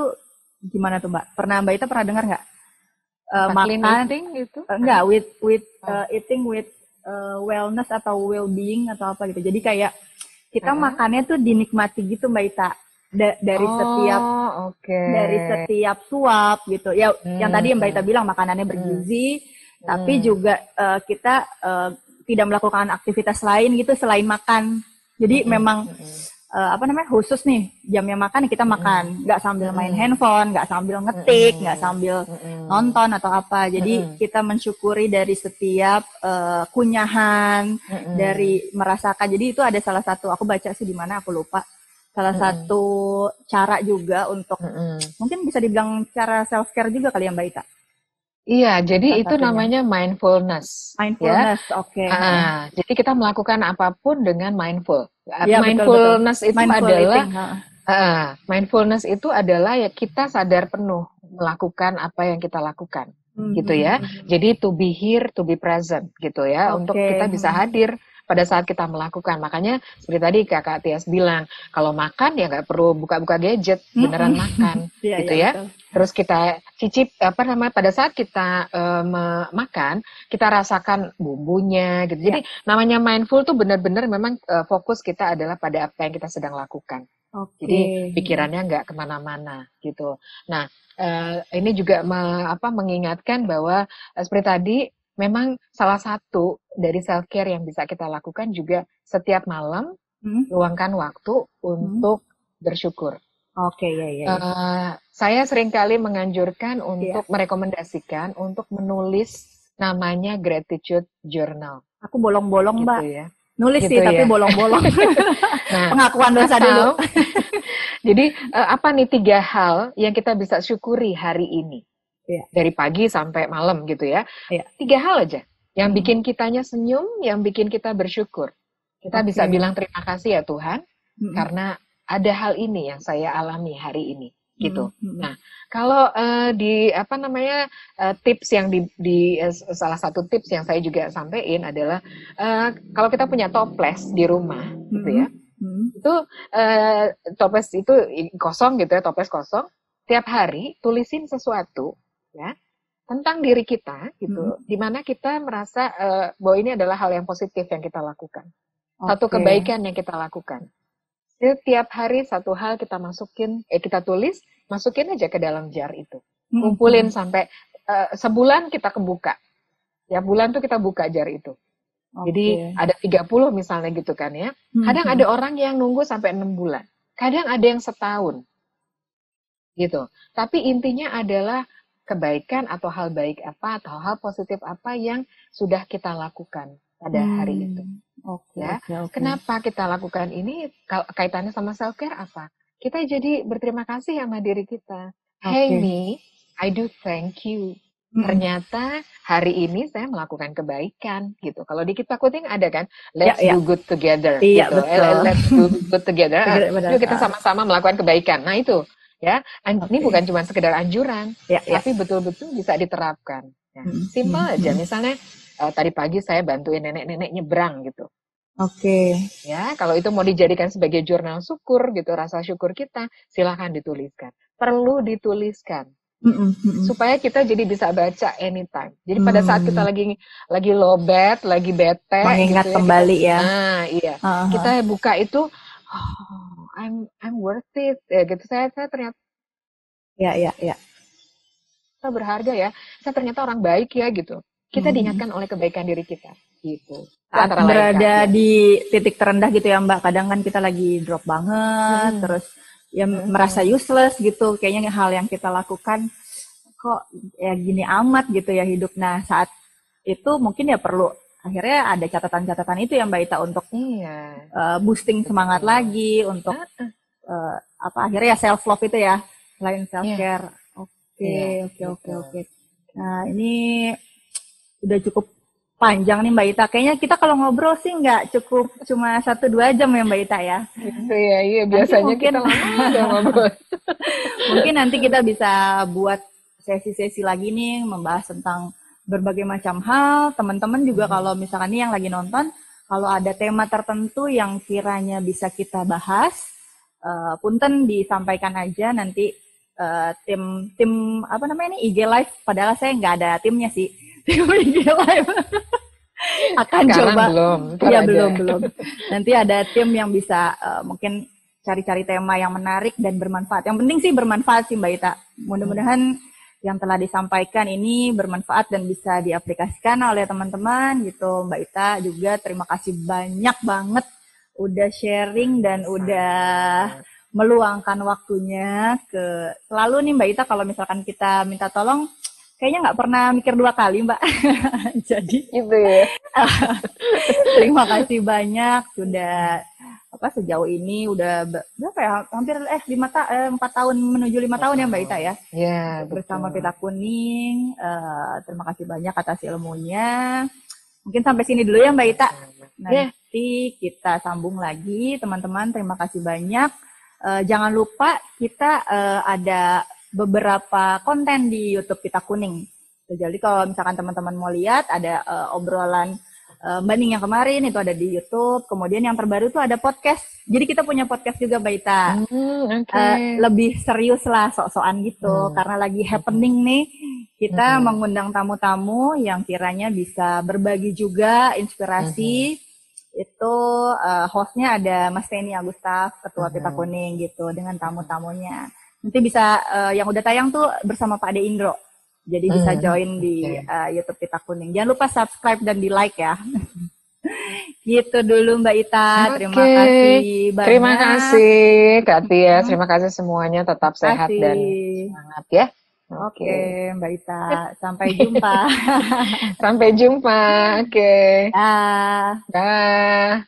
gimana tuh Mbak? Mbak Ita pernah dengar nggak? Makan gitu? Enggak, eating with wellness atau well-being atau apa gitu. Jadi kayak kita makannya tuh dinikmati gitu Mbak Ita. Dari setiap suap gitu. Ya, yang tadi Mbak Ita bilang makanannya bergizi, tapi juga kita tidak melakukan aktivitas lain gitu selain makan. Jadi memang khusus nih jamnya makan kita makan, nggak sambil main handphone, nggak sambil ngetik, nggak sambil nonton atau apa. Jadi kita mensyukuri dari setiap kunyahan, dari merasakan. Jadi itu ada salah satu, aku baca sih di mana aku lupa, salah satu cara juga untuk mungkin bisa dibilang cara self care juga kali ya Mbak Ita. Iya, jadi itu namanya mindfulness. Mindfulness, oke. Jadi kita melakukan apapun dengan mindful. Mindfulness itu adalah mindfulness itu adalah ya kita sadar penuh melakukan apa yang kita lakukan, gitu ya. Jadi to be here, to be present, gitu ya, untuk kita bisa hadir pada saat kita melakukan. Makanya seperti tadi Kakak Tias bilang, kalau makan ya nggak perlu buka-buka gadget, beneran makan, gitu ya. Betul. Terus kita cicip pada saat kita makan, kita rasakan bumbunya, gitu. Jadi namanya mindful tuh benar-benar memang fokus kita adalah pada apa yang kita sedang lakukan. Jadi pikirannya nggak kemana-mana, gitu. Nah, ini juga mengingatkan bahwa seperti tadi, memang salah satu dari self care yang bisa kita lakukan juga setiap malam luangkan waktu untuk bersyukur. Saya seringkali menganjurkan untuk merekomendasikan untuk menulis namanya gratitude journal. Aku bolong-bolong gitu Mbak. Ya. Nulis gitu sih tapi bolong-bolong. Pengakuan dosa dulu. Jadi apa nih 3 hal yang kita bisa syukuri hari ini? Dari pagi sampai malam gitu ya. 3 hal aja yang bikin kitanya senyum, yang bikin kita bersyukur. Kita bisa bilang terima kasih ya Tuhan karena ada hal ini yang saya alami hari ini gitu. Nah, kalau tips yang salah satu tips yang saya juga sampaikan adalah kalau kita punya toples di rumah gitu ya. Itu toples itu kosong gitu ya, toples kosong. Tiap hari tulisin sesuatu ya tentang diri kita gitu, di mana kita merasa bahwa ini adalah hal yang positif yang kita lakukan, satu kebaikan yang kita lakukan. Setiap hari satu hal kita kita tulis, masukin aja ke dalam jar itu. Kumpulin sampai sebulan kita kebuka. Tiap bulan tuh kita buka jar itu. Jadi ada 30 misalnya gitu kan ya. Kadang ada orang yang nunggu sampai 6 bulan. Kadang ada yang setahun. Gitu. Tapi intinya adalah kebaikan atau hal baik apa atau hal positif apa yang sudah kita lakukan pada hari itu. Okay. Kenapa kita lakukan ini? Kaitannya sama self care apa? Kita jadi berterima kasih sama diri kita. Hey me, I do thank you. Ternyata hari ini saya melakukan kebaikan gitu. Kalau di Kita Kuning ada kan, let's do good together gitu. Let's do good together. Yuk kita sama-sama melakukan kebaikan. Nah itu ya, ini bukan cuma sekedar anjuran, tapi betul-betul bisa diterapkan. Nah, simpel aja. Misalnya tadi pagi saya bantuin nenek-nenek nyebrang gitu. Ya, kalau itu mau dijadikan sebagai jurnal syukur gitu, rasa syukur kita, silahkan dituliskan. Perlu dituliskan. Supaya kita jadi bisa baca anytime. Jadi pada saat kita lagi low bad, lagi bete, mengingat gitu kembali ya. Nah, iya. Kita buka itu, I'm worth it ya gitu. Saya ternyata kita berharga ya. Saya ternyata orang baik ya gitu. Kita diingatkan oleh kebaikan diri kita gitu. Saat berada di titik terendah gitu ya Mbak. Kadang kan kita lagi drop banget, terus ya merasa useless gitu. Kayaknya hal yang kita lakukan kok ya gini amat gitu ya hidup. Nah saat itu mungkin ya perlu akhirnya ada catatan-catatan itu ya Mbak Ita untuk boosting semangat lagi untuk akhirnya ya self love itu ya selain self care. Oke. Nah ini udah cukup panjang nih Mbak Ita. Kayaknya kita kalau ngobrol sih nggak cukup cuma 1-2 jam ya Mbak Ita ya. Iya biasanya mungkin, kita lama ngobrol. Mungkin nanti kita bisa buat sesi-sesi lagi nih membahas tentang berbagai macam hal. Teman-teman juga kalau misalkan nih yang lagi nonton, kalau ada tema tertentu yang kiranya bisa kita bahas, punten disampaikan aja nanti tim apa namanya nih IG Live. Padahal saya nggak ada timnya sih, tim IG Live akan sekarang coba. Belum. Nanti ada tim yang bisa mungkin cari-cari tema yang menarik dan bermanfaat. Yang penting sih bermanfaat sih Mbak Ita. Mudah-mudahan yang telah disampaikan ini bermanfaat dan bisa diaplikasikan oleh teman-teman gitu. Mbak Ita juga terima kasih banyak banget udah sharing dan udah meluangkan waktunya selalu nih Mbak Ita kalau misalkan kita minta tolong kayaknya nggak pernah mikir 2 kali Mbak. Jadi gitu ya. Terima kasih banyak sudah sejauh ini udah berapa ya hampir 4 tahun menuju 5 tahun ya Mbak Ita ya. Bersama Kita Kuning. Terima kasih banyak atas ilmunya. Mungkin sampai sini dulu ya Mbak Ita. Nanti kita sambung lagi teman-teman. Terima kasih banyak. Jangan lupa kita ada beberapa konten di YouTube Kita Kuning. Jadi kalau misalkan teman-teman mau lihat ada obrolan Mbak Ning yang kemarin itu ada di YouTube. Kemudian yang terbaru tuh ada podcast. Jadi kita punya podcast juga Mbak Ita. Lebih serius lah sok-sokan gitu. Karena lagi happening nih. Kita mengundang tamu-tamu yang kiranya bisa berbagi juga inspirasi. Itu hostnya ada Mas Teni Agustaf, Ketua Kita Kuning gitu. Dengan tamu-tamunya. Nanti bisa yang udah tayang tuh bersama Pak De Indro. Jadi bisa join di YouTube Kita Kuning. Jangan lupa subscribe dan di like ya. Gitu dulu Mbak Ita. Terima kasih banyak. Terima kasih Kak Tia. Terima kasih semuanya. Tetap sehat dan semangat ya. Oke Mbak Ita. Sampai jumpa. Sampai jumpa. Oke. Dah.